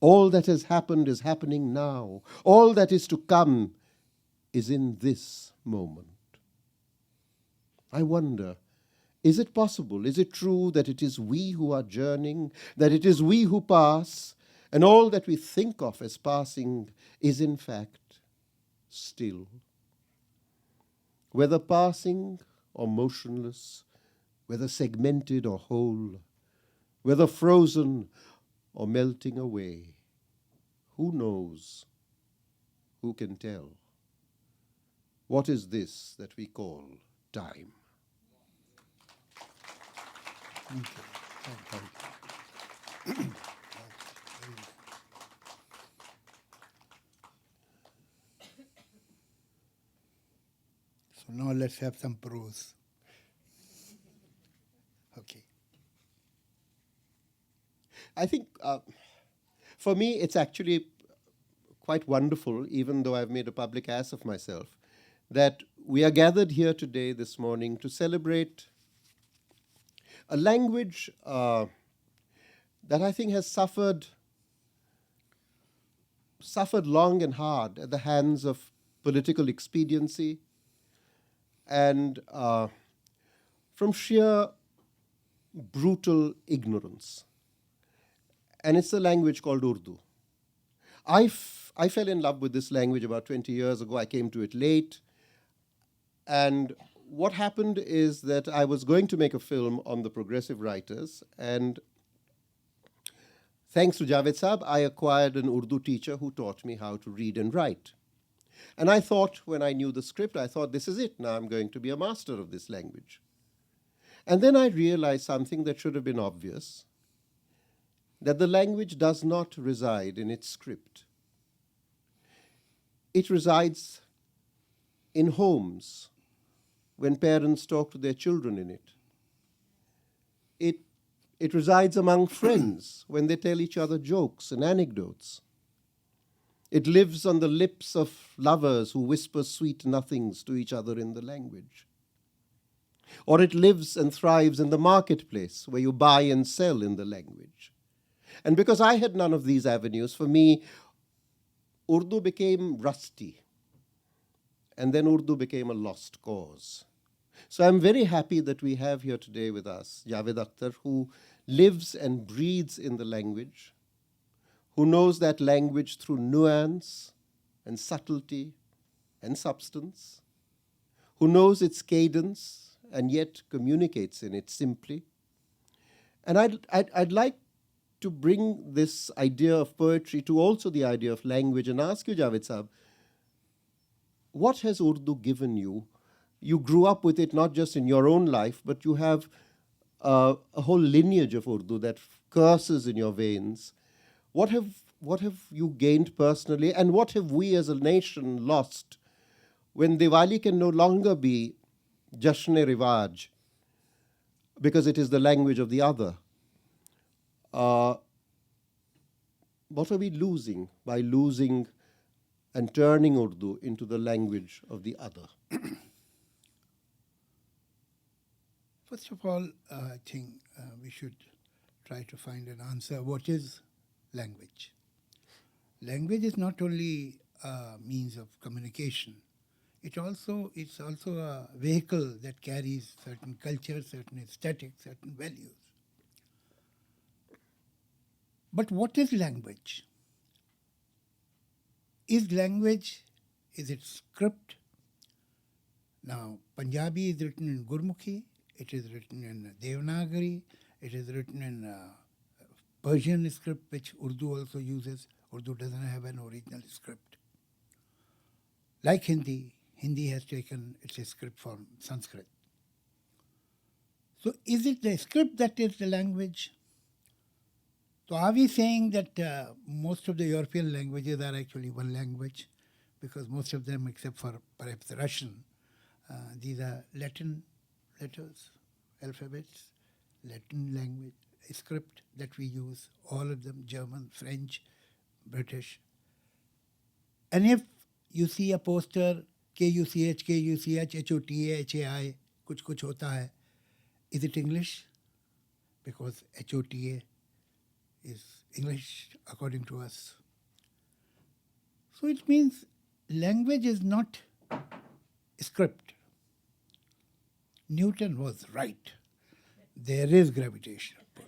All that has happened is happening now. All that is to come is in this moment. I wonder, is it possible, is it true that it is we who are journeying, that it is we who pass, and all that we think of as passing is in fact still? Whether passing or motionless, whether segmented or whole, whether frozen or melting away, who knows? Who can tell? What is this that we call time?
Thank you. Thank you. Very nice. So now let's have some prose. Okay.
I think for me it's actually quite wonderful, even though I've made a public ass of myself, that we are gathered here today, this morning, to celebrate a language that I think has suffered long and hard at the hands of political expediency and from sheer brutal ignorance. And it's a language called Urdu. I fell in love with this language about 20 years ago. I came to it late. And what happened is that I was going to make a film on the progressive writers, and thanks to Javed Saab, I acquired an Urdu teacher who taught me how to read and write. And I thought, when I knew the script, I thought, this is it. Now I'm going to be a master of this language. And then I realized something that should have been obvious, that the language does not reside in its script. It resides in homes, when parents talk to their children in it. It resides among friends when they tell each other jokes and anecdotes. It lives on the lips of lovers who whisper sweet nothings to each other in the language. Or it lives and thrives in the marketplace where you buy and sell in the language. And because I had none of these avenues, for me, Urdu became rusty. And then Urdu became a lost cause. So I'm very happy that we have here today with us Javed Akhtar, who lives and breathes in the language, who knows that language through nuance and subtlety and substance, who knows its cadence and yet communicates in it simply. And I'd like to bring this idea of poetry to also the idea of language and ask you, Javed Saab, what has Urdu given you? You grew up with it not just in your own life, but you have a whole lineage of Urdu that curses in your veins. What have you gained personally, and what have we as a nation lost when Diwali can no longer be Jashn-e-Rivaj because it is the language of the other? What are we losing by losing and turning Urdu into the language of the other?
First of all, I think we should try to find an answer. What is language? Language is not only a means of communication. It's also a vehicle that carries certain culture, certain aesthetics, certain values. But what is language? Is it script? Now, Punjabi is written in Gurmukhi, it is written in Devanagari, it is written in Persian script, which Urdu also uses. Urdu doesn't have an original script. Like Hindi has taken its script from Sanskrit. So is it the script that is the language? So are we saying that most of the European languages are actually one language? Because most of them, except for perhaps Russian, these are Latin letters, alphabets, Latin language, script that we use, all of them, German, French, British. And if you see a poster, K-U-C-H, K-U-C-H, H-O-T-A, H-A-I, kuch hota hai, is it English? Because H-O-T-A is English according to us. So it means language is not script. Newton was right. There is gravitational pull.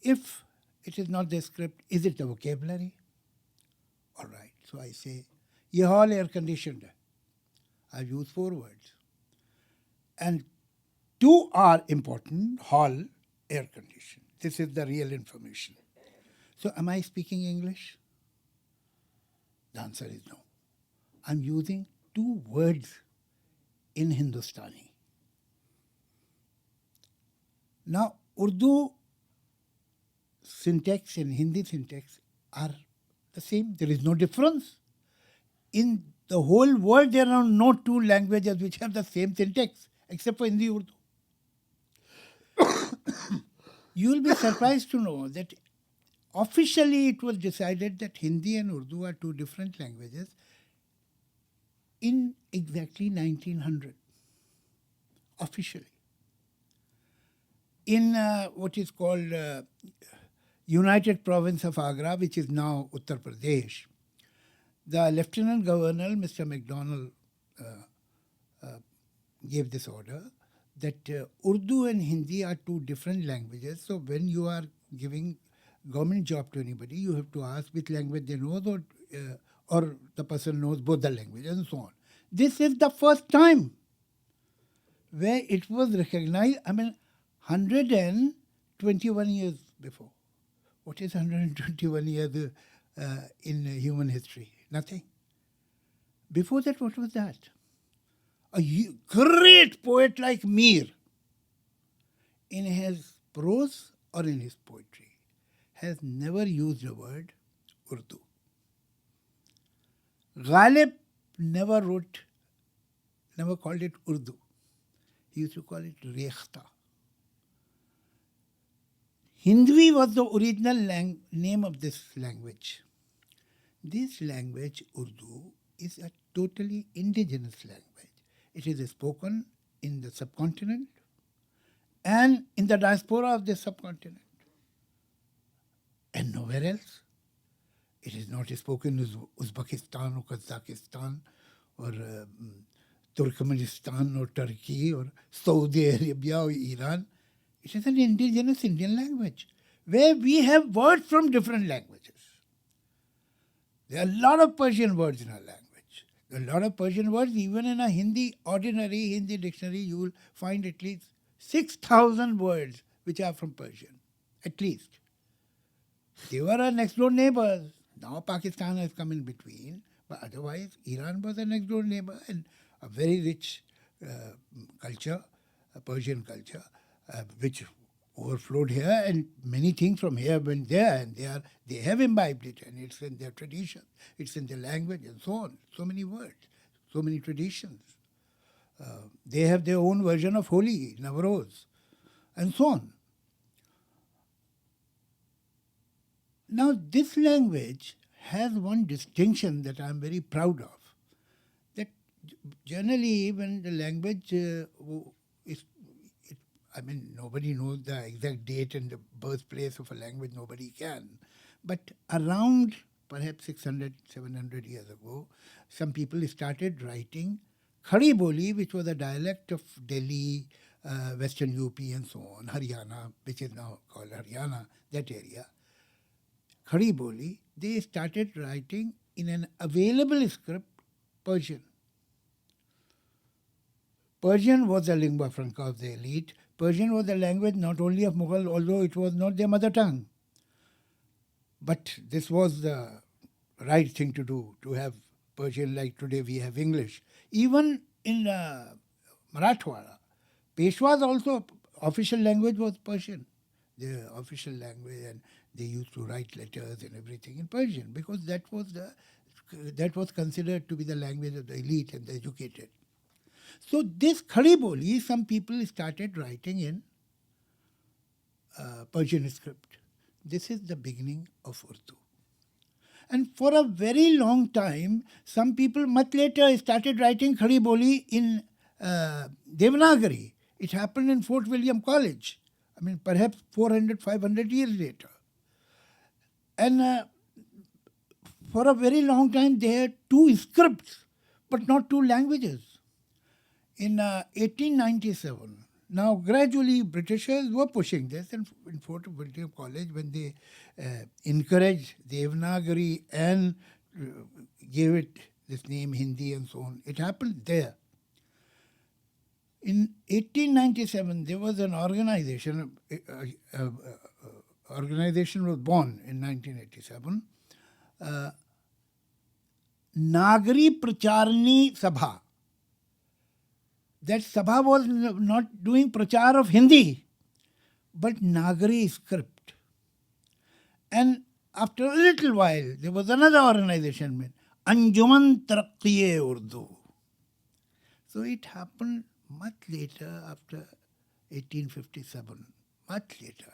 If it is not the script, is it the vocabulary? All right. So I say, ye hall air conditioned. I've used 4 words. And 2 are important, hall, air conditioned. This is the real information. So am I speaking English? The answer is no. I'm using two words in Hindustani. Now, Urdu syntax and Hindi syntax are the same. There is no difference. In the whole world, there are no two languages which have the same syntax, except for Hindi Urdu. You will be surprised to know that officially it was decided that Hindi and Urdu are two different languages in exactly 1900, officially. In what is called United Province of Agra, which is now Uttar Pradesh, the Lieutenant Governor, Mr. MacDonald, gave this order that Urdu and Hindi are two different languages. So when you are giving government job to anybody, you have to ask which language they know, or the person knows both the languages and so on. This is the first time where it was recognized, 121 years before. What is 121 years in human history? Nothing. Before that, what was that? A great poet like Mir, in his prose or in his poetry, has never used the word Urdu. Ghalib never called it Urdu. He used to call it Rekhta. Hindvi was the original name of this language. This language, Urdu, is a totally indigenous language. It is spoken in the subcontinent and in the diaspora of the subcontinent, and nowhere else. It is not spoken in Uzbekistan or Kazakhstan or Turkmenistan or Turkey or Saudi Arabia or Iran. It is an indigenous Indian language where we have words from different languages. There are a lot of Persian words in our language. There are a lot of Persian words. Even in a ordinary Hindi dictionary, you will find at least 6,000 words which are from Persian, at least. They were our next door neighbors. Now Pakistan has come in between, but otherwise Iran was a next door neighbor and a very rich culture, a Persian culture, which overflowed here, and many things from here went there, and they have imbibed it, and it's in their tradition, it's in their language, and so on. So many words, so many traditions. They have their own version of Holi, Navroz, and so on. Now, this language has one distinction that I'm very proud of. That generally, when the language nobody knows the exact date and the birthplace of a language, nobody can. But around perhaps 600, 700 years ago, some people started writing Khadi Boli, which was a dialect of Delhi, Western UP and so on, Haryana, which is now called Haryana, that area. Khadi Boli, they started writing in an available script Persian. Persian was the lingua franca of the elite. Persian was the language not only of Mughal, although it was not their mother tongue. But this was the right thing to do, to have Persian like today we have English. Even in Marathwada, Peshwa's also official language was Persian. Their official language, and they used to write letters and everything in Persian because that was considered to be the language of the elite and the educated. So this Khadi Boli, some people started writing in Persian script. This is the beginning of Urdu. And for a very long time, some people much later started writing Khadi Boli in Devanagari. It happened in Fort William College. Perhaps 400, 500 years later. And for a very long time, they had two scripts, but not two languages. In 1897, now gradually Britishers were pushing this, and in Fort William College, when they encouraged Devanagari and gave it this name Hindi and so on, it happened there. In 1897, there was an organization, a organization was born in 1987. Nagari Pracharni Sabha. That Sabha was not doing prachar of Hindi, but Nagari script. And after a little while, there was another organization, Anjuman Tarakkiye Urdu. So it happened much later, after 1857, much later.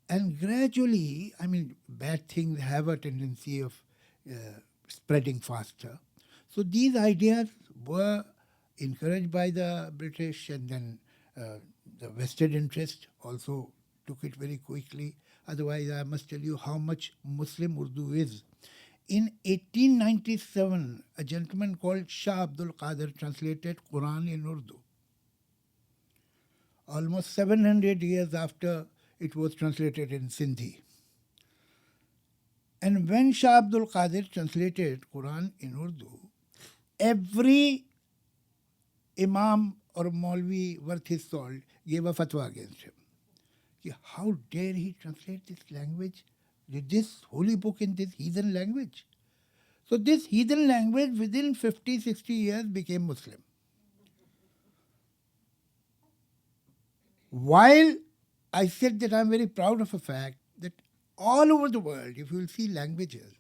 And gradually, I mean, bad things have a tendency of spreading faster. So these ideas were encouraged by the British, and then the vested interest also took it very quickly. Otherwise, I must tell you how much Muslim Urdu is. In 1897, a gentleman called Shah Abdul Qadir translated Quran in Urdu. Almost 700 years after it was translated in Sindhi. And when Shah Abdul Qadir translated Quran in Urdu, every Imam or Maulvi worth his salt gave a fatwa against him. How dare he translate this language, this holy book in this heathen language? So this heathen language within 50, 60 years became Muslim. While I said that I'm very proud of a fact that all over the world, if you will see languages,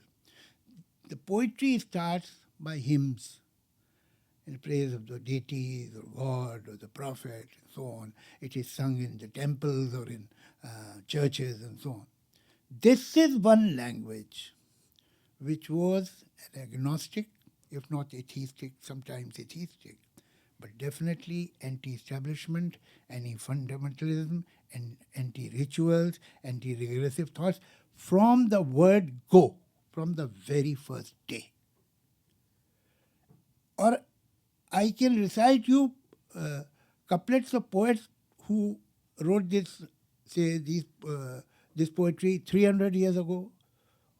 the poetry starts by hymns in praise of the deities or God or the prophet and so on. It is sung in the temples or in churches and so on. This is one language which was an agnostic, if not atheistic, sometimes atheistic, but definitely anti-establishment, anti-fundamentalism, and anti-rituals, anti-regressive thoughts from the word go, from the very first day. Or I can recite you couplets of poets who wrote this, say, this poetry 300 years ago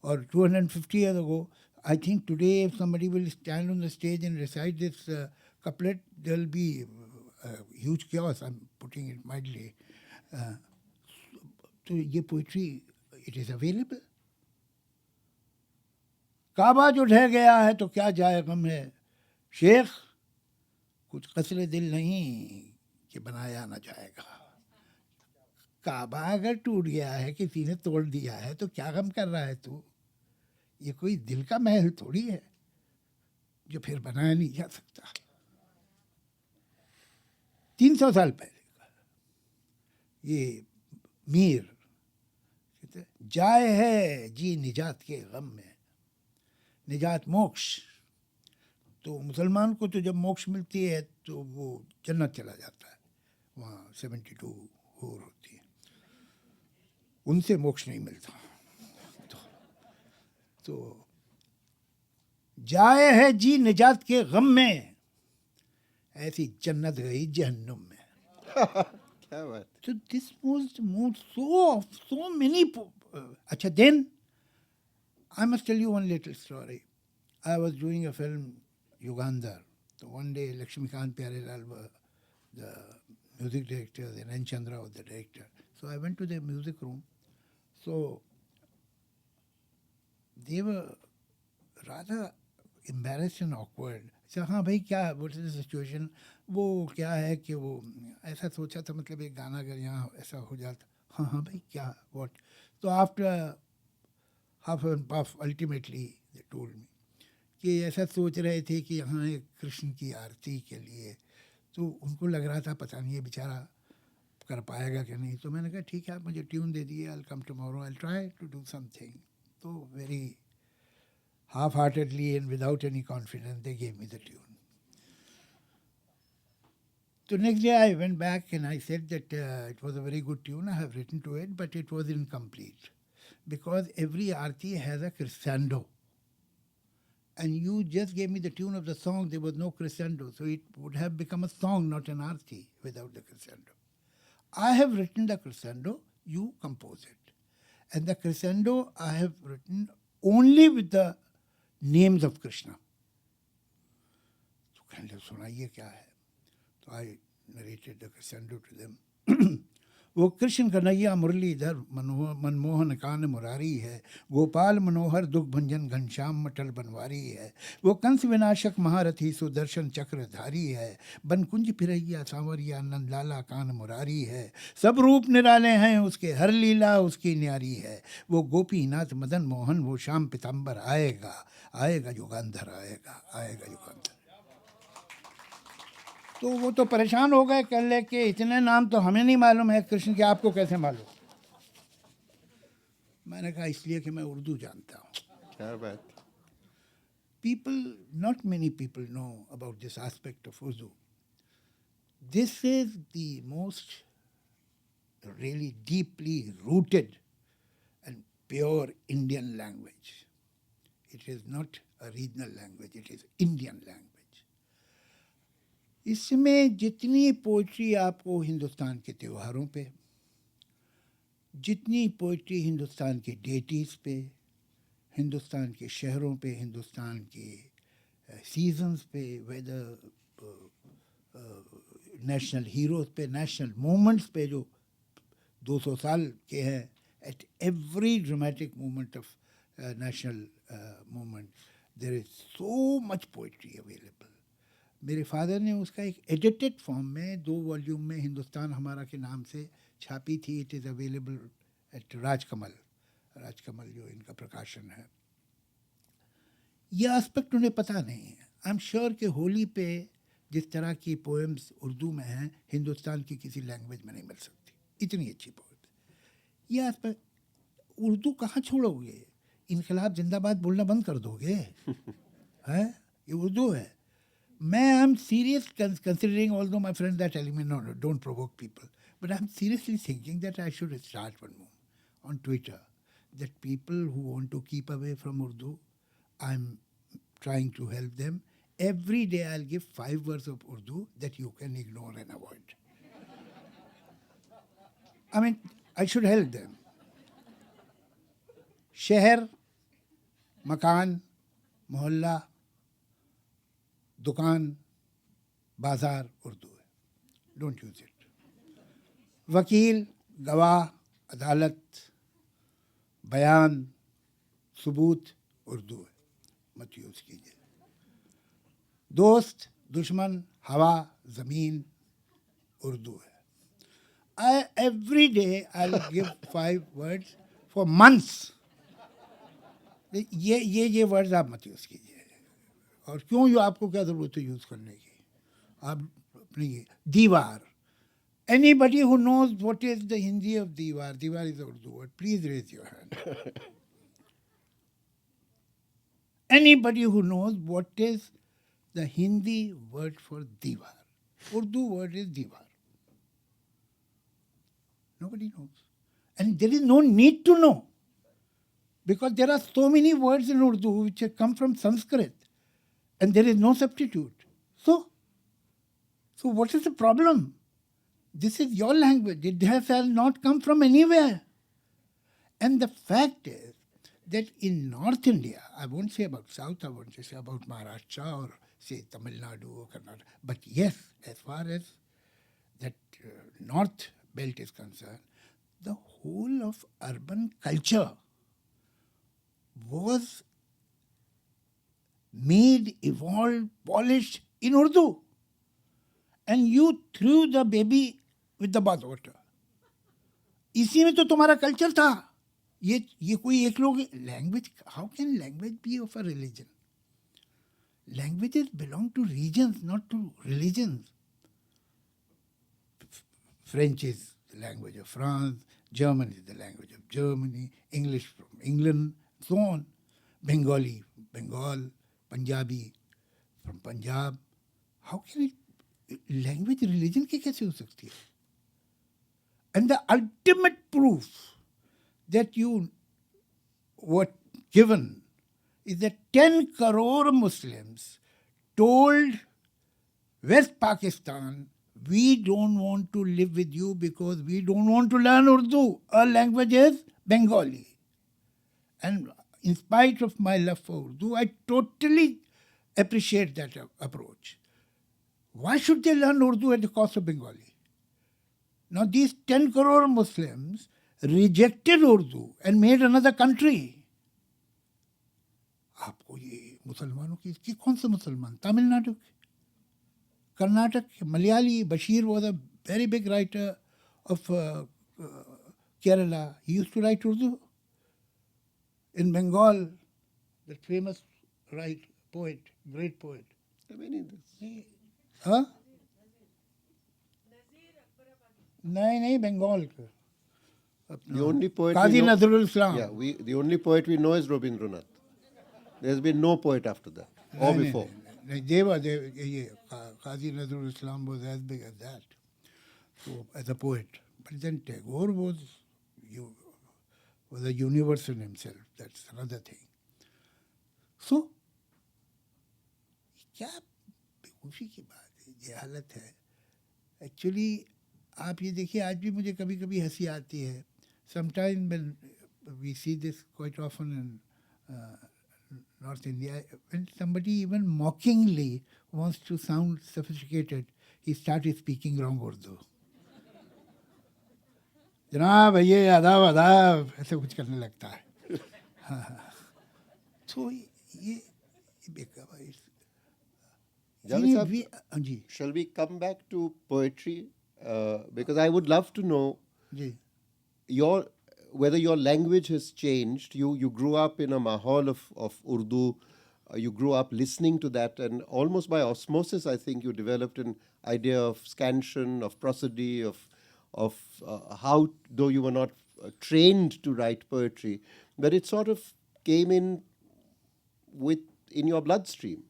or 250 years ago. I think today if somebody will stand on the stage and recite this couplet, there will be huge chaos. I'm putting it mildly. So ये poetry, it is available. काबा जो ढह गया है तो क्या जाए गम है, शेख कुछ कसरे दिल नहीं कि बनाया ना जाएगा. काबा अगर टूट गया है, किसी ने तोड़ दिया है, तो क्या गम कर रहा है तू? ये कोई दिल का महल थोड़ी है जो फिर बनाया नहीं जा सकता. 300 साल पहले ये मीर जाए है जी निजात के गम में, निजात मोक्ष. तो मुसलमान को तो जब मोक्ष मिलती है तो वो जन्नत चला जाता है, वहाँ 72 हूर होती है, उनसे मोक्ष नहीं मिलता. तो जाए है जी निजात के गम में, ऐसी जन्नत गई जहन्नुम में.
क्या बात.
So this was moved so many. Acha, then I must tell you one little story. I was doing a film, Uganda. So one day Lakshmikant Pyarelal was the music director, then N. Chandra was the director. So I went to the music room. So they were rather embarrassed and awkward. So, हाँ भाई क्या, what is the situation? वो क्या है कि वो ऐसा सोचा था, मतलब एक गाना अगर यहाँ ऐसा हो जाता. हाँ हाँ भाई क्या, what? So after half and puff, ultimately they told me कि ऐसा सोच रहे थे कि यहाँ एक कृष्ण की आरती के लिए, तो उनको लग रहा था पता नहीं ये बेचारा कर पाएगा कि नहीं. तो मैंने कहा ठीक है, आप मुझे ट्यून दे दिए, I'll come tomorrow, I'll try to do something. So very half-heartedly and without any confidence they gave me the tune. So next day I went back and I said that it was a very good tune, I have written to it, but it was incomplete because every arti has a crescendo. And you just gave me the tune of the song, there was no crescendo, so it would have become a song, not an arti, without the crescendo. I have written the crescendo, you compose it. And the crescendo I have written only with the names of Krishna. So कहने लगे सुनाइए क्या है. So I narrated the crescendo to them. वो कृष्ण कन्हैया मुरलीधर मनमोहन कान मुरारी है, गोपाल मनोहर दुख भंजन घनश्याम मटल बनवारी है, वो कंस विनाशक महारथी सुदर्शन चक्रधारी है, बनकुंज फिरैया सांवरिया नंदलाला कान मुरारी है, सब रूप निराले हैं उसके, हर लीला उसकी न्यारी है, वो गोपीनाथ मदन मोहन वो श्याम पीताम्बर आएगा, आएगा युगांधर, आएगा आएगा युगांधर। तो वो तो परेशान हो गए, कह ले कि इतने नाम तो हमें नहीं मालूम है कृष्ण के, आपको कैसे मालूम? मैंने कहा इसलिए कि मैं उर्दू जानता हूँ।
क्या बात।
People, not many people know about this aspect of Urdu. This is the most really deeply rooted and pure Indian language. It is not a regional language, it is Indian language. इसमें जितनी poetry आपको हिंदुस्तान के त्योहारों पे, जितनी poetry Hindustan के deities पे, हिंदुस्तान के शहरों पे, हिंदुस्तान के सीजन्स पे, वेदर नेशनल हीरोज़ पे, नेशनल मोमेंट्स पे जो 200 साल के हैं, at every dramatic moment of national moment there is so much poetry available. मेरे फादर ने उसका एक एडिटेड फॉर्म में 2 वॉल्यूम में हिंदुस्तान हमारा के नाम से छापी थी। It is available at Rajkamal जो इनका प्रकाशन है। यह एस्पेक्ट उन्हें पता नहीं है। आई एम श्योर कि होली पे जिस तरह की पोएम्स उर्दू में हैं, हिंदुस्तान की किसी लैंग्वेज में नहीं मिल सकती, इतनी अच्छी पोएम्स। यह एस्पेक्ट उर्दू कहाँ छोड़ोगे? इनकलाब जिंदाबाद बोलना बंद कर दोगे? है ये उर्दू है। मैं I am serious considering, although my friends are telling me no don't provoke people, but I am seriously thinking that I should start one move on Twitter, that people who want to keep away from Urdu, I'm trying to help them. Every day I'll give 5 words of Urdu that you can ignore and avoid. I mean, I should help them. शहर, मकान, मोहल्ला, दुकान, बाजार उर्दू है. Don't use it. वकील, गवाह, अदालत, बयान, सबूत उर्दू है, मत यूज़ कीजिए. दोस्त, दुश्मन, हवा, ज़मीन उर्दू है. Every day I'll give 5 words for months. ये वर्ड्स आप मत यूज़ कीजिए. और क्यों ये आपको क्या ज़रूरत है यूज़ करने की? आप अपनी दीवार. Anybody who knows what is the Hindi of Diwar is the Urdu word, please raise your hand. Anybody who knows what is the Hindi word for Diwar, Urdu word is Diwar. Nobody knows. And there is no need to know, because there are so many words in Urdu which have come from Sanskrit and there is no substitute. So what is the problem? This is your language. It has not come from anywhere. And the fact is that in North India, I won't say about South, I won't say about Maharashtra or say Tamil Nadu or Karnataka, but yes, as far as that North belt is concerned, the whole of urban culture was made, evolved, polished in Urdu. And you threw the baby with the bathwater. इसी में तो तुम्हारा culture था. ये कोई एक लोग language, how can language be of a religion? Languages belong to regions, not to religions. French is the language of France, German is the language of Germany, English from England, so on. Bengali, Bengal, Punjabi from Punjab. How can it language religion की कैसे हो सकती है? And the ultimate proof that you were given is that 10 crore Muslims told West Pakistan, we don't want to live with you because we don't want to learn Urdu. Our language is Bengali. And in spite of my love for Urdu, I totally appreciate that approach. Why should they learn Urdu at the cost of Bengali? Now these 10 crore Muslims rejected Urdu and made another country. आपको ये मुसलमानों की कौन से मुसलमान? तमिलनाडु के, कर्नाटक के, Malayali. Bashir was a very big writer of Kerala. He used to write Urdu. In Bengal, that famous poet, great poet. हाँ? नहीं बंगाल का.
The only poet
Qazi
we know,
Nazrul Islam.
yeah, the only poet we know is Rabindranath. There's been no poet after that or before.
Qazi Nazrul Islam was as big as that, so as a poet. But then Tagore was a universal himself. That's another thing. So, क्या बेवकूफ़ी की बात है, ये हालत है. Actually, आप ये देखिए, आज भी मुझे कभी कभी हंसी आती है. Sometimes when we see this quite often in North India, when somebody even mockingly wants to sound sophisticated, he started speaking wrong Urdu. जनाब ये आदाब आदाब ऐसे कुछ करने लगता है. तो ये बेकार.
Javed sahab, shall we come back to poetry? Because I would love to know whether your language has changed. You grew up in a mahal of Urdu. You grew up listening to that, and almost by osmosis, I think you developed an idea of scansion, of prosody, of how, though you were not trained to write poetry, but it sort of came in your bloodstream.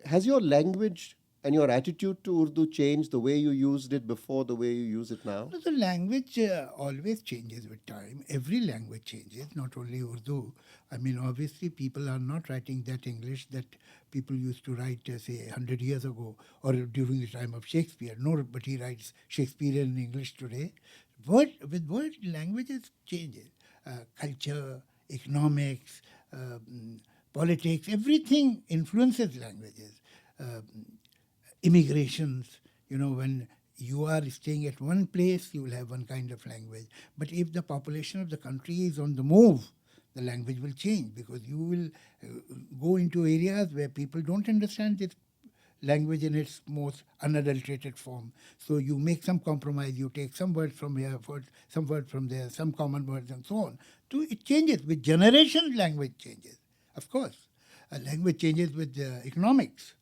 Has your language and your attitude to Urdu changed, the way you used it before, the way you use it now?
The language always changes with time. Every language changes, not only Urdu. I mean, obviously, people are not writing that English that people used to write, say, 100 years ago or during the time of Shakespeare. Nobody writes Shakespearean English today. With word, languages changes. Culture, economics, politics, everything influences languages. Immigrations, when you are staying at one place, you will have one kind of language. But if the population of the country is on the move, the language will change, because you will go into areas where people don't understand this language in its most unadulterated form. So you make some compromise, you take some words from here, some words from there, some common words and so on. So it changes. With generations, language changes. Of course, language changes with economics.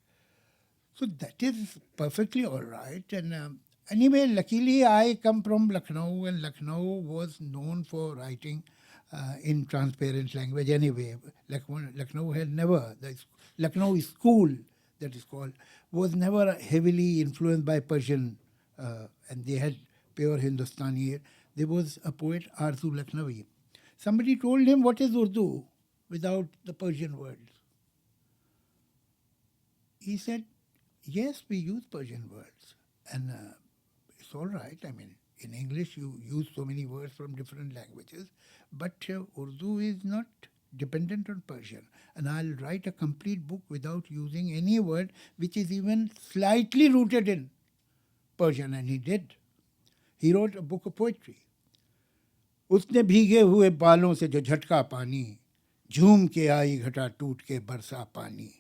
So that is perfectly all right. And anyway, luckily I come from Lucknow, and Lucknow was known for writing in transparent language anyway. Lucknow had never, the Lucknow school, that is called, was never heavily influenced by Persian, and they had pure Hindustani. There was a poet, Arzu Lucknowi. Somebody told him, what is Urdu without the Persian words? He said, yes, we use Persian words, and it's all right. I mean, in English you use so many words from different languages, but Urdu is not dependent on Persian. And I'll write a complete book without using any word which is even slightly rooted in Persian, and he did. He wrote a book of poetry. उसने भीगे हुए बालों से जो झटका पानी, झूम के आई घटा टूट के बरसा पानी.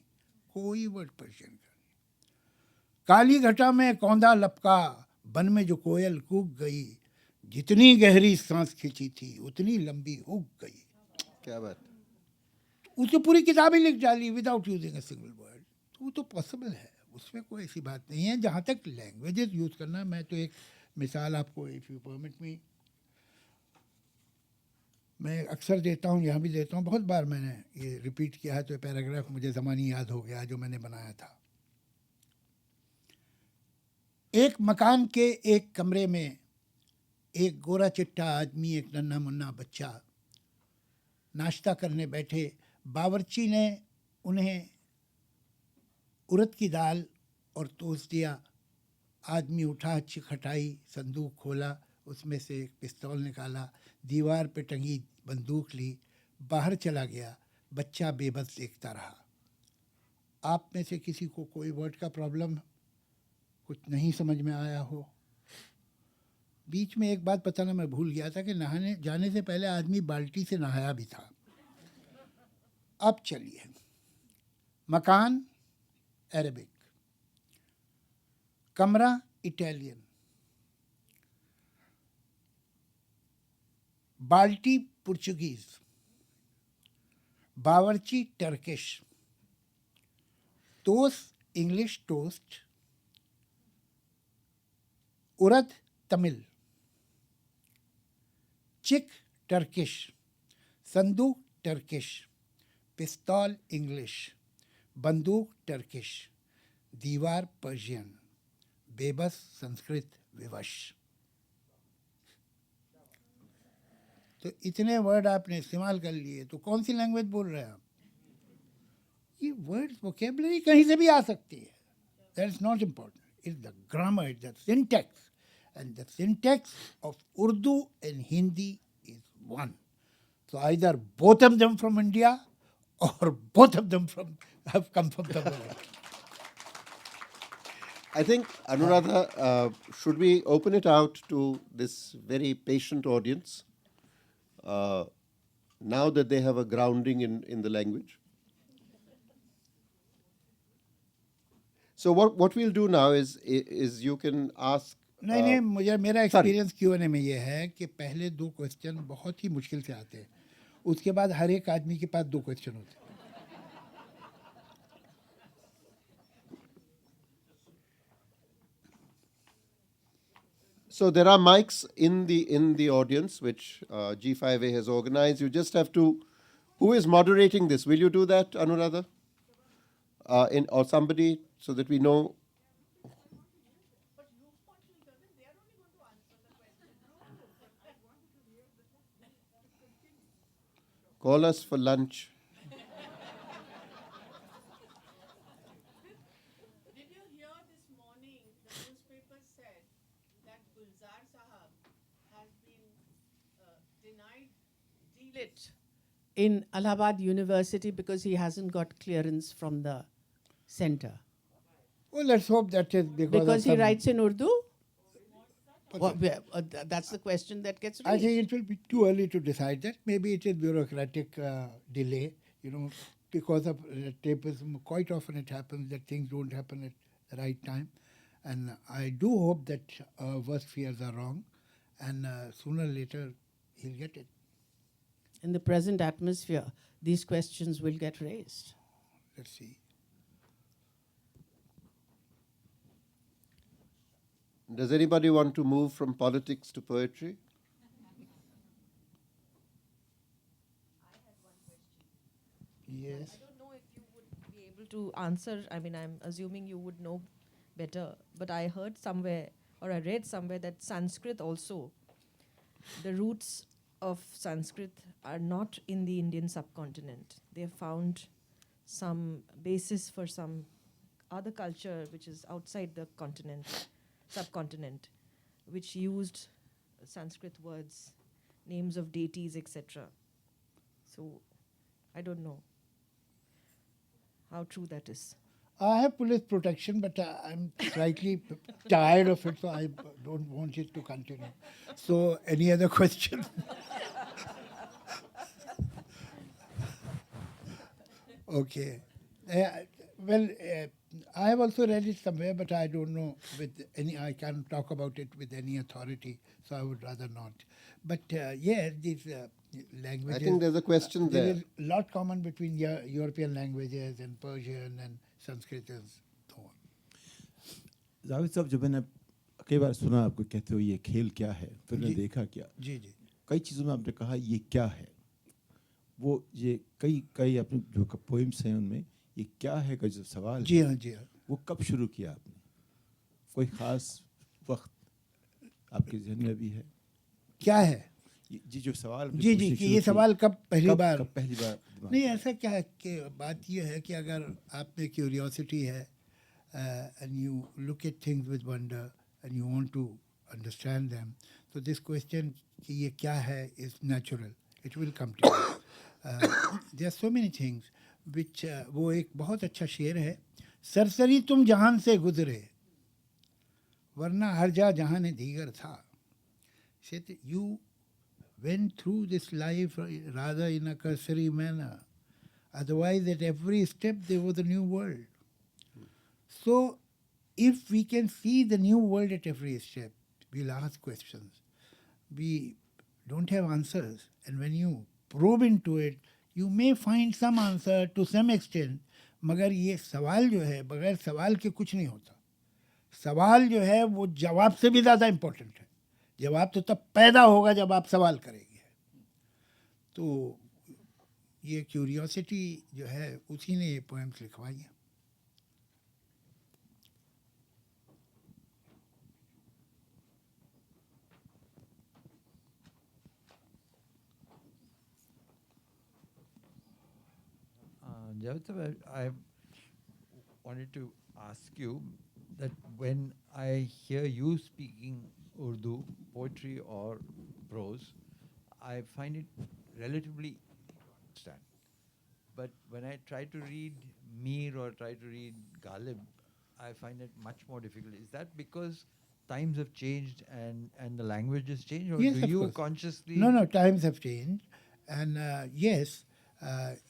कोई वर्ड पर्शियन का नहीं. काली घटा में कौंधा लपका, बन में जो कोयल कूक गई, जितनी गहरी सांस खींची थी उतनी लंबी उग गई.
क्या बात.
उसने पूरी किताब ही लिख डाली without using a single word. तो वो तो पॉसिबल है, उसमें कोई ऐसी बात नहीं है. जहाँ तक लैंग्वेजेस यूज़ करना, मैं तो एक मिसाल आपको, इफ़ यू परमिट मी, मैं अक्सर देता हूँ, यहाँ भी देता हूँ. बहुत बार मैंने ये रिपीट किया है, तो पैराग्राफ मुझे ज़मानी याद हो गया जो मैंने बनाया था. एक मकान के एक कमरे में एक गोरा चिट्टा आदमी, एक नन्हा मुन्ना बच्चा नाश्ता करने बैठे. बावर्ची ने उन्हें उड़द की दाल और टोस्ट दिया. आदमी उठा, खटाई, संदूक खोला, उसमें से एक पिस्तौल निकाला, दीवार पे टंगी बंदूक ली, बाहर चला गया. बच्चा बेबस देखता रहा. आप में से किसी को कोई वर्ड का प्रॉब्लम, कुछ नहीं समझ में आया हो? बीच में एक बात बताना मैं भूल गया था कि नहाने जाने से पहले आदमी बाल्टी से नहाया भी था। अब चलिए, मकान अरबिक, कमरा इटालियन, बाल्टी पुर्तगीज, बावर्ची टर्किश, टोस्ट इंग्लिश टोस्ट, उड़द तमिल, चिक टर्किश, संदूक टर्किश, पिस्तौल इंग्लिश, बंदूक टर्किश, दीवार पर्शियन, बेबस संस्कृत विवश। तो इतने वर्ड आपने इस्तेमाल कर लिए, तो कौन सी लैंग्वेज बोल रहे हैं आप? ये वर्ड्स वोकेबलरी कहीं से भी आ सकती है, that is not important, it's the grammar, it's the syntax, and the syntax of Urdu and Hindi is one. So either both of them from India or both of them have come from the world.
I think, Anuradha, should we open it out to this very patient audience now that they have a grounding in the language? So what we'll do now is you can ask.
नहीं, मुझे मेरा experience Q&A में ये है कि पहले 2 question बहुत ही मुश्किल से आते हैं, उसके बाद हर एक आदमी के पास 2 क्वेश्चन होते हैं।
So there are mics in the audience which G5A has organized. You just have to. Who is moderating this? Will you do that, Anuradha? Or somebody, so that we know. Call us for lunch.
Did you hear this morning the newspaper said that Gulzar Sahab has been denied DLIT in Allahabad University because he hasn't got clearance from the center?
Well, let's hope that is
Because he writes in Urdu? That's the question that gets raised.
I think it will be too early to decide that. Maybe it is bureaucratic delay, because of tapeism. Quite often it happens that things don't happen at the right time. And I do hope that worst fears are wrong, and sooner or later he'll get it.
In the present atmosphere, these questions will get raised.
Let's see.
Does anybody want to move from politics to poetry?
Yes.
I don't know if you would be able to answer. I mean, I'm assuming you would know better. But I heard somewhere, or I read somewhere, that Sanskrit also, the roots of Sanskrit are not in the Indian subcontinent. They have found some basis for some other culture which is outside the subcontinent, which used Sanskrit words, names of deities, etc. So, I don't know how true that is.
I have police protection, but I'm slightly tired of it, so I don't want it to continue. So, any other question? Okay. I have also read it somewhere, but I don't know I can't talk about it with any authority, so I would rather not. But these languages.
I think there's a question there.
There is a lot common between European languages and Persian and Sanskrit and so on.
Javed साहब, जब मैंने कई बार सुना आपको कहते हो ये खेल क्या है, फिर मैंने देखा क्या,
जी
कई चीज़ों में आपने कहा ये क्या है, वो ये कई अपने जो पोइम्स हैं उनमें ये क्या है का जो सवाल
जी हाँ
वो कब शुरू किया आपने? कोई ख़ास वक्त आपके जहन में भी है?
क्या है
जी जो सवाल
जी कि ये सवाल कब पहली बार नहीं, ऐसा क्या है कि बात ये है कि अगर आप में क्यूरियोसिटी है and you look at things with wonder and you want to understand them, so this question कि ये क्या है is natural, it will come to you. There are so many things which वो एक बहुत अच्छा शेर है, सरसरी तुम जहान से गुजरे वरना हर जहाँ ने दीगर था, said, you went through this life rather in a cursory manner. Otherwise, at every step, there was a new world. So, if we can see the new world at every step, we'll ask questions. We don't have answers. And when you probe into it, you may find some answer to some extent. मगर ये सवाल जो है बगैर सवाल के कुछ नहीं होता. सवाल जो है वो जवाब से भी ज़्यादा इम्पोर्टेंट है. जवाब तो तब पैदा होगा जब आप सवाल करेंगे. तो ये क्यूरियोसिटी जो है उसी ने ये पोएम्स लिखवाई हैं.
Javed, I wanted to ask you that when I hear you speaking Urdu, poetry or prose, I find it relatively easy to understand. But when I try to read Mir or try to read Ghalib, I find it much more difficult. Is that because times have changed and the language has changed, or
Yes,
do
of
you
course.
consciously?
No, times have changed. And yes,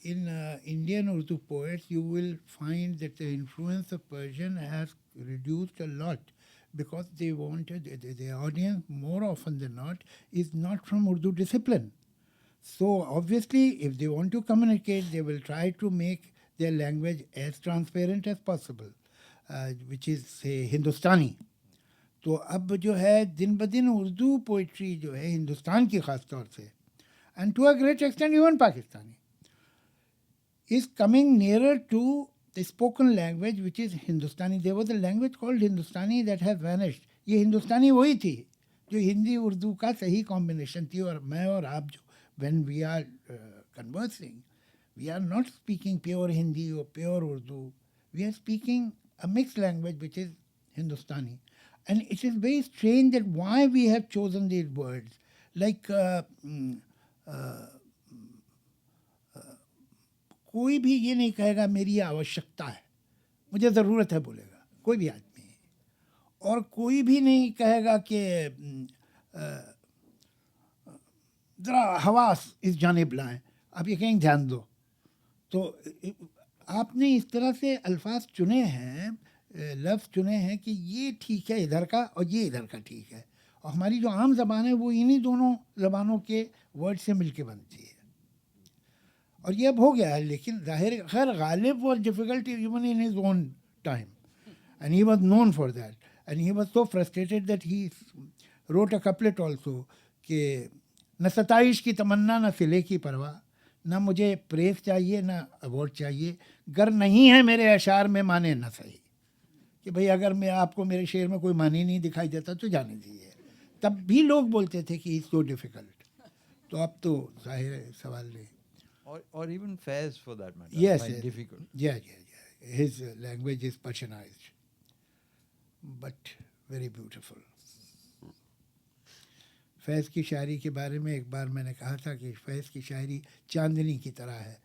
in Indian Urdu poets, you will find that the influence of Persian has reduced a lot because they wanted, the audience more often than not is not from Urdu discipline. So obviously, if they want to communicate, they will try to make their language as transparent as possible, which is, say, Hindustani. तो अब जो है दिन ब दिन Urdu poetry जो है हिंदुस्तान की ख़ास तौर से and to a great extent even Pakistani is coming nearer to the spoken language which is Hindustani. There was a language called Hindustani that has vanished. ये हिंदुस्तानी वही थी जो हिंदी उर्दू का सही कॉम्बिनेशन थी. और मैं और आप जो when we are conversing, we are not speaking pure Hindi or pure Urdu. We are speaking a mixed language which is Hindustani. And it is very strange that why we have chosen these words. Like कोई भी ये नहीं कहेगा मेरी आवश्यकता है, मुझे ज़रूरत है बोलेगा कोई भी आदमी. और कोई भी नहीं कहेगा कि ज़रा हवास इस जानिब लाएं, आप ये कहेंगे ध्यान दो. तो आपने इस तरह से अल्फाज चुने हैं, लफ्ज़ चुने हैं कि ये ठीक है इधर का और ये इधर का ठीक है. और हमारी जो आम ज़बान है वो इन्हीं दोनों ज़बानों के वर्ड से मिलके बनती है. और ये अब हो गया है. लेकिन ज़ाहिर खैर Ghalib was difficult even in his own time and he was known for that and he was so frustrated that he wrote a couplet also कि न सताइश की तमन्ना न सिले की परवाह, न मुझे प्रेस चाहिए न अवार्ड चाहिए, गर नहीं है मेरे अशार में माने न सही. कि भाई अगर मैं आपको मेरे शेर में कोई मानी नहीं दिखाई देता तो जाने दीजिए. तब भी लोग बोलते थे कि इट्स सो डिफ़िकल्ट. तो अब तो जाहिर है सवाल नहीं.
Or even fairs for that matter.
Yes,
Find
yes.
difficult.
Yeah. His language is Persianized, but very beautiful. फैज़ की शायरी के बारे में एक बार मैंने कहा था कि फैज़ की शायरी चांदनी की तरह है.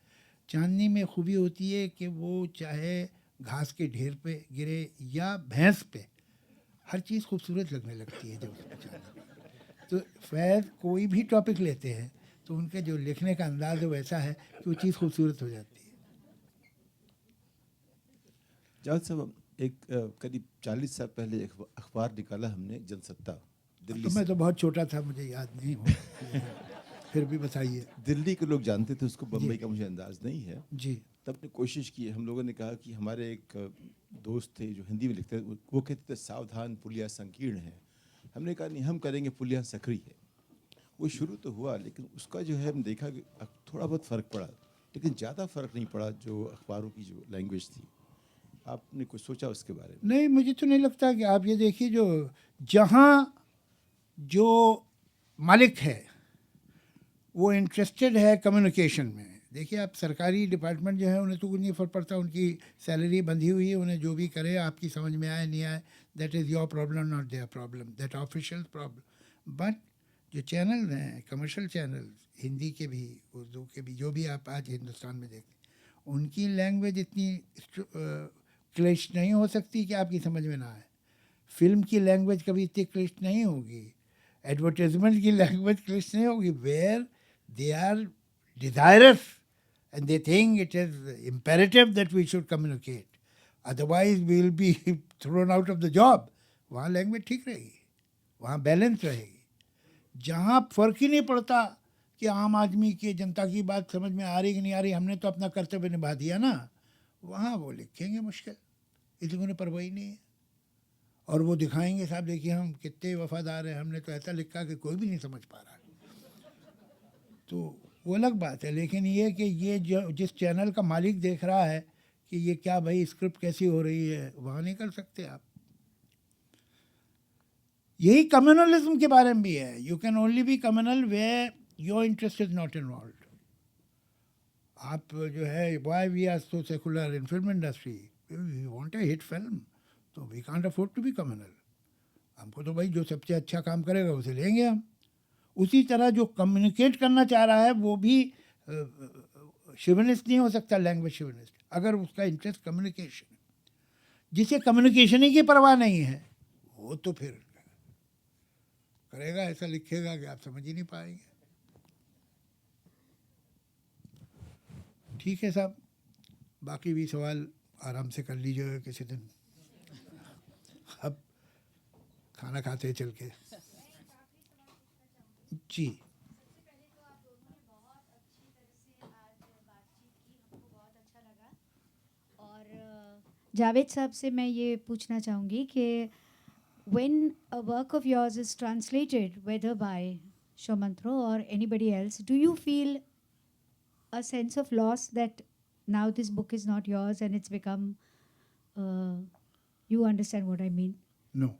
चांदनी में खूबी होती है कि वो चाहे घास के ढेर पे गिरे या भैंस पे, हर चीज़ खूबसूरत लगने लगती है जब उस पर चांदनी. तो फैज़ कोई भी टॉपिक लेते हैं तो उनके जो लिखने का अंदाज़ वैसा है कि वो चीज़ खूबसूरत हो जाती है.
जावेद साहब, एक करीब 40 साल पहले एक अखबार निकाला हमने, जनसत्ता, दिल्ली
तो मैं
से.
तो बहुत छोटा था, मुझे याद नहीं हो. फिर भी बताइए.
दिल्ली के लोग जानते थे उसको, बम्बई का मुझे अंदाज नहीं है.
जी.
तब ने कोशिश की, हम लोगों ने कहा कि हमारे एक दोस्त थे जो हिंदी में लिखते थे, वो कहते थे सावधान पुलिया संकीर्ण है. हमने कहा नहीं, हम करेंगे पुलिया सक्रिय है. वो शुरू तो हुआ लेकिन उसका जो है हम देखा कि थोड़ा बहुत फ़र्क पड़ा, लेकिन ज़्यादा फ़र्क नहीं पड़ा जो अखबारों की जो लैंग्वेज थी. आपने कुछ सोचा उसके बारे में?
नहीं, मुझे तो नहीं लगता. कि आप ये देखिए जो जहाँ जो मालिक है वो इंटरेस्टेड है कम्युनिकेशन में. देखिए आप सरकारी डिपार्टमेंट जो है उन्हें तो कुछ नहीं फ़र्क पड़ता, उनकी सैलरी बंधी हुई है, उन्हें जो भी करे आपकी समझ में आए नहीं आए, that is your problem not their problem, that official problem. But जो चैनल हैं, कमर्शियल चैनल, हिंदी के भी उर्दू के भी, जो भी आप आज हिंदुस्तान में देखते हैं, उनकी लैंग्वेज इतनी क्लिष्ट नहीं हो सकती कि आपकी समझ में ना आए. फिल्म की लैंग्वेज कभी इतनी क्लिष्ट नहीं होगी. एडवर्टाइजमेंट की लैंग्वेज क्लिश नहीं होगी, where they are desirous and they think it is imperative that we should communicate. Otherwise, we will be thrown out of the job. वहाँ लैंग्वेज ठीक रहेगी, वहाँ बैलेंस रहेगी. जहाँ फर्क ही नहीं पड़ता कि आम आदमी की, जनता की बात समझ में आ रही कि नहीं आ रही, हमने तो अपना कर्तव्य निभा दिया ना, वहाँ वो लिखेंगे मुश्किल, इसलिए उन्हें परवाह ही नहीं है. और वो दिखाएंगे, साहब देखिए हम कितने वफादार हैं, हमने तो ऐसा लिखा कि कोई भी नहीं समझ पा रहा. तो वो अलग बात है. लेकिन ये कि ये जो जिस चैनल का मालिक देख रहा है कि ये क्या भाई स्क्रिप्ट कैसी हो रही है, वहाँ नहीं कर सकते आप. यही कम्युनलिज्म के बारे में भी है. You can only be communal where your interest is not involve. आप जो है, why we are so secular in film industry, we want a hit film, तो we can't afford to be communal. हमको तो भाई जो सबसे अच्छा काम करेगा उसे लेंगे हम. उसी तरह जो कम्युनिकेट करना चाह रहा है वो भी शिवनिस्ट नहीं हो सकता, लैंग्वेज शिवनिस्ट, अगर उसका इंटरेस्ट कम्युनिकेशन. जिसे कम्युनिकेशन ही की परवाह नहीं है वो तो फिर करेगा, ऐसा लिखेगा कि आप समझ ही नहीं पाएंगे. ठीक है साहब, बाकी भी सवाल आराम से कर लीजिएगा किसी दिन. अब खाना खाते हैं चल के. जी.
सबसे पहले तो आप दोनों ने बहुत अच्छी तरह से आज बातचीत की, हमको बहुत अच्छा लगा. और जावेद साहब से मैं ये पूछना चाहूँगी कि when a work of yours is translated, whether by Shomantro or anybody else, do you feel a sense of loss that now this book is not yours and it's become, you understand what I mean?
No.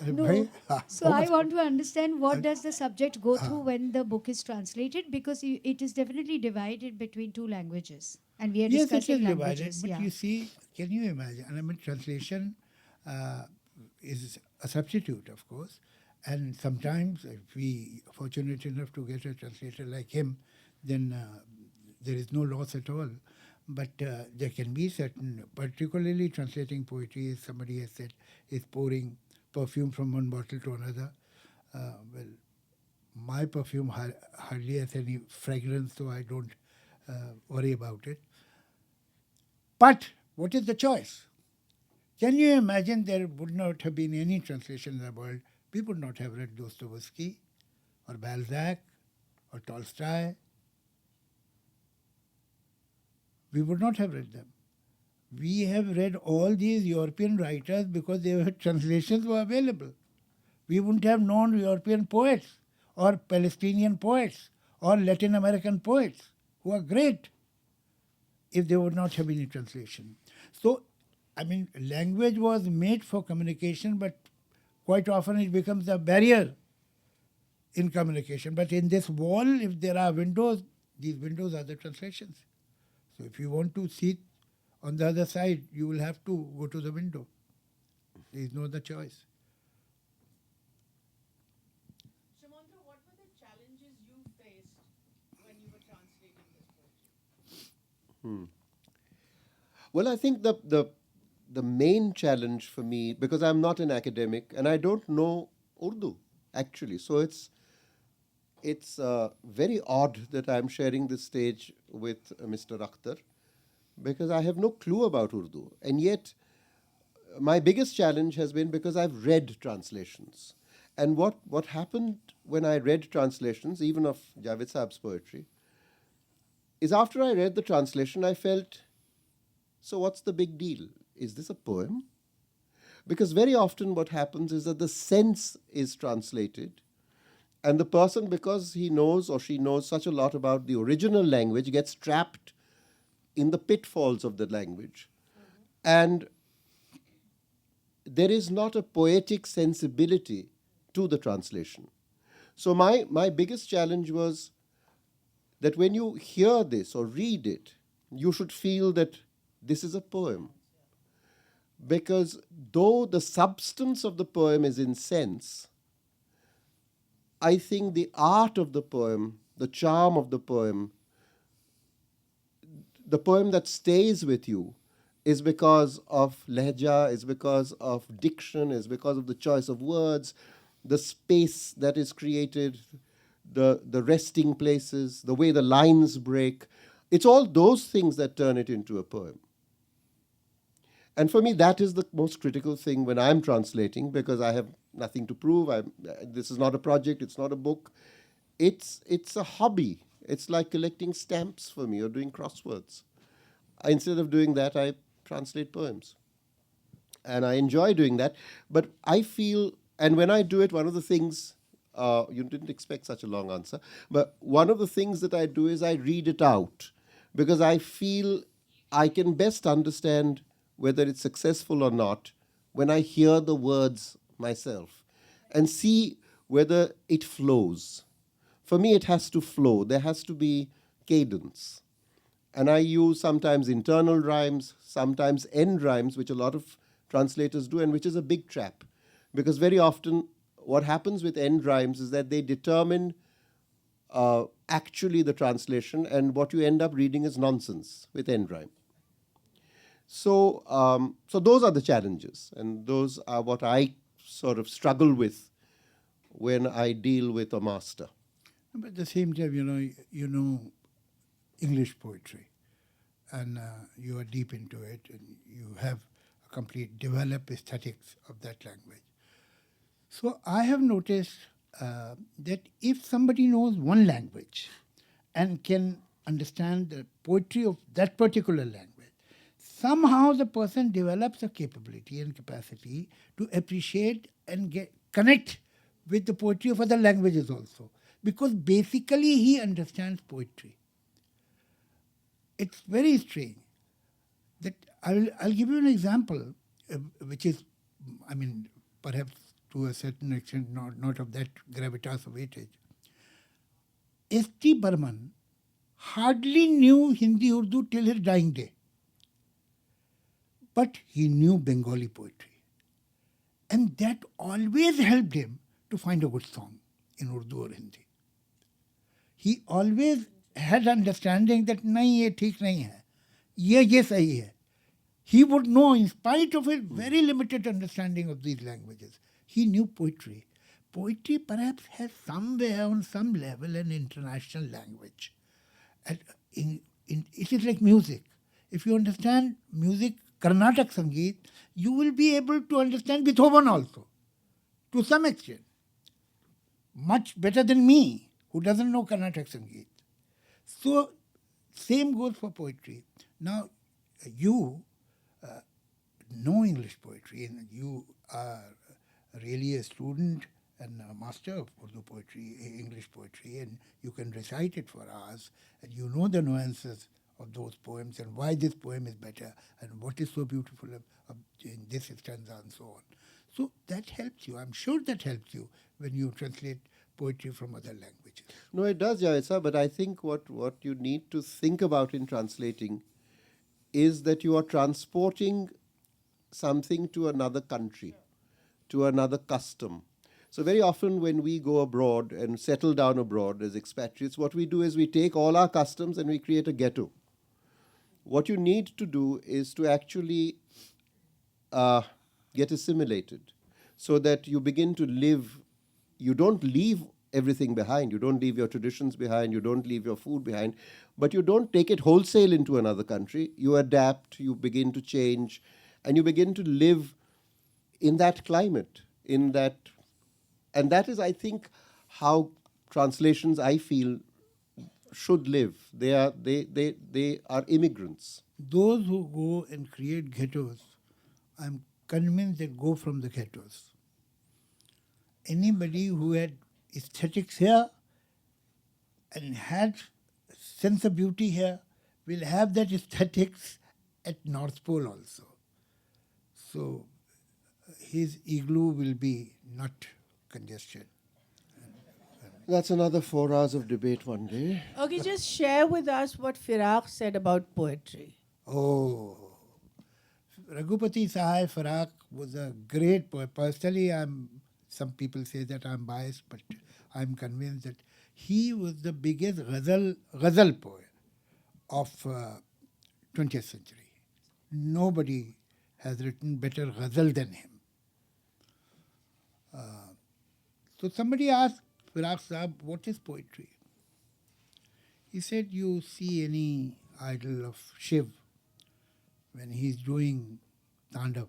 No. So I want to understand, what does the subject go through when the book is translated? Because it is definitely divided between two languages, and we are
Yes, it
discussing
is divided,
languages.
but
Yeah.
you see, can you imagine? I mean, translation is a substitute, of course, and sometimes if we are fortunate enough to get a translator like him, then there is no loss at all. But there can be certain, particularly translating poetry, as somebody has said, is pouring perfume from one bottle to another. Well, my perfume hardly has any fragrance, so I don't worry about it. But what is the choice? Can you imagine there would not have been any translation in the world? We would not have read Dostoevsky or Balzac or Tolstoy. We would not have read them. We have read all these European writers because their translations were available. We wouldn't have known European poets or Palestinian poets or Latin American poets who are great if there would not have been a translation. So, I mean, language was made for communication, but quite often it becomes a barrier in communication. But in this wall, if there are windows, these windows are the translations. So if you want to see on the other side, you will have to go to the window. There is no other choice.
Shumantra, what were the challenges you faced when you were translating this poetry?
Well, I think the main challenge for me, because I'm not an academic and I don't know Urdu actually, so it's very odd that I'm sharing this stage with Mr. Akhtar, because I have no clue about Urdu. And yet, my biggest challenge has been because I've read translations. And what happened when I read translations, even of Javed Saab's poetry, is after I read the translation, I felt, so what's the big deal? Is this a poem? Because very often what happens is that the sense is translated, and the person, because he knows or she knows such a lot about the original language, gets trapped in the pitfalls of the language. And there is not a poetic sensibility to the translation. So my biggest challenge was that when you hear this or read it, you should feel that this is a poem. Because though the substance of the poem is in sense, I think the art of the poem, the charm of the poem that stays with you, is because of lehja, is because of diction, is because of the choice of words, the space that is created, the resting places, the way the lines break. It's all those things that turn it into a poem. And for me, that is the most critical thing when I'm translating, because I have nothing to prove. This is not a project, it's not a book. It's a hobby. It's like collecting stamps for me or doing crosswords. Instead of doing that, I translate poems. And I enjoy doing that. But I feel, and when I do it, one of the things, you didn't expect such a long answer, but one of the things that I do is I read it out, because I feel I can best understand whether it's successful or not when I hear the words myself and see whether it flows. For me, it has to flow. There has to be cadence. And I use sometimes internal rhymes, sometimes end rhymes, which a lot of translators do, and which is a big trap. Because very often what happens with end rhymes is that they determine actually the translation, and what you end up reading is nonsense with end rhyme. So those are the challenges, and those are what I sort of struggle with when I deal with a master.
But at the same time, you know English poetry, and you are deep into it, and you have a complete developed aesthetics of that language. So I have noticed that if somebody knows one language and can understand the poetry of that particular language, somehow the person develops a capability and capacity to appreciate and connect with the poetry of other languages also, because basically he understands poetry. It's very strange. That I'll give you an example, which is, perhaps to a certain extent not of that gravitas or weightage. S.T. Burman hardly knew Hindi Urdu till his dying day. But he knew Bengali poetry. And that always helped him to find a good song in Urdu or Hindi. He always had understanding that nahi ye theek nahi hai, ye sahi hai. He would know, in spite of his very limited understanding of these languages, he knew poetry. Poetry perhaps has somewhere on some level an international language. It is like music. If you understand music, Carnatic Sangeet, you will be able to understand Beethoven also, to some extent. Much better than me, who doesn't know Carnatic Sangeet. So, same goes for poetry. Now, you know English poetry, and you are really a student and a master of Urdu poetry, English poetry, and you can recite it for hours, and you know the nuances of those poems and why this poem is better and what is so beautiful in this stanza and so on. So that helps you. I'm sure that helps you when you translate poetry from other languages.
No, it does, Javed sir, but I think what you need to think about in translating is that you are transporting something to another country, to another custom. So very often when we go abroad and settle down abroad as expatriates, what we do is we take all our customs and we create a ghetto. What you need to do is to actually get assimilated so that you begin to live. You don't leave everything behind. You don't leave your traditions behind. You don't leave your food behind. But you don't take it wholesale into another country. You adapt, you begin to change, and you begin to live in that climate, and that is, I think, how translations, I feel, should live. They are immigrants.
Those who go and create ghettos, I'm convinced they go from the ghettos. Anybody who had aesthetics here and had sense of beauty here will have that aesthetics at North Pole also. So his igloo will be not congested.
That's another 4 hours of debate one day.
Okay, just share with us what Firaq said about poetry.
Oh, Raghupati Sahai Faraq was a great poet. Personally, some people say that I'm biased, but I'm convinced that he was the biggest ghazal poet of 20th century. Nobody has written better ghazal than him. So somebody asked Firaq Saab, what is poetry? He said, you see any idol of Shiv when he's doing tandav,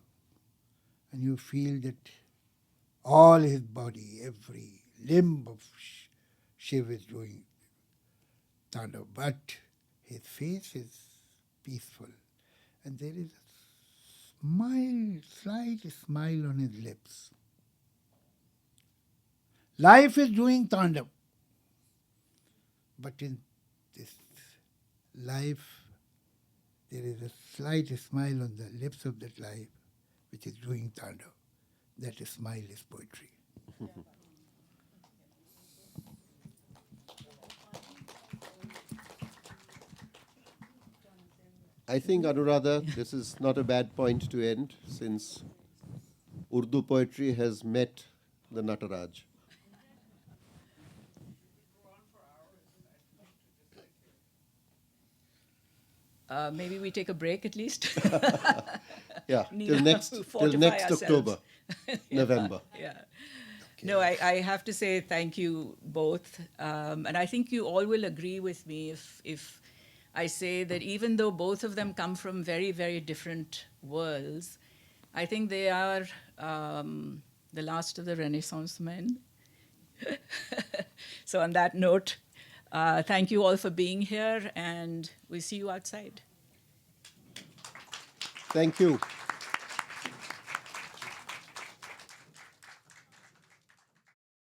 and you feel that all his body, every limb of Shiv is doing tandav, but his face is peaceful, and there is a smile, slight smile on his lips. Life is doing tandav, but in this life, there is a slight smile on the lips of that life, which is doing tandav. That smile is poetry.
I think, Anuradha, this is not a bad point to end, since Urdu poetry has met the Nataraj.
Maybe we take a break at least.
Yeah,
Need
till
to
next
fortify ourselves.
October,
Yeah,
November.
Yeah. No, I have to say thank you both. And I think you all will agree with me if I say that even though both of them come from very, very different worlds, I think they are the last of the Renaissance men. So on that note, thank you all for being here, and we'll see you outside.
Thank you.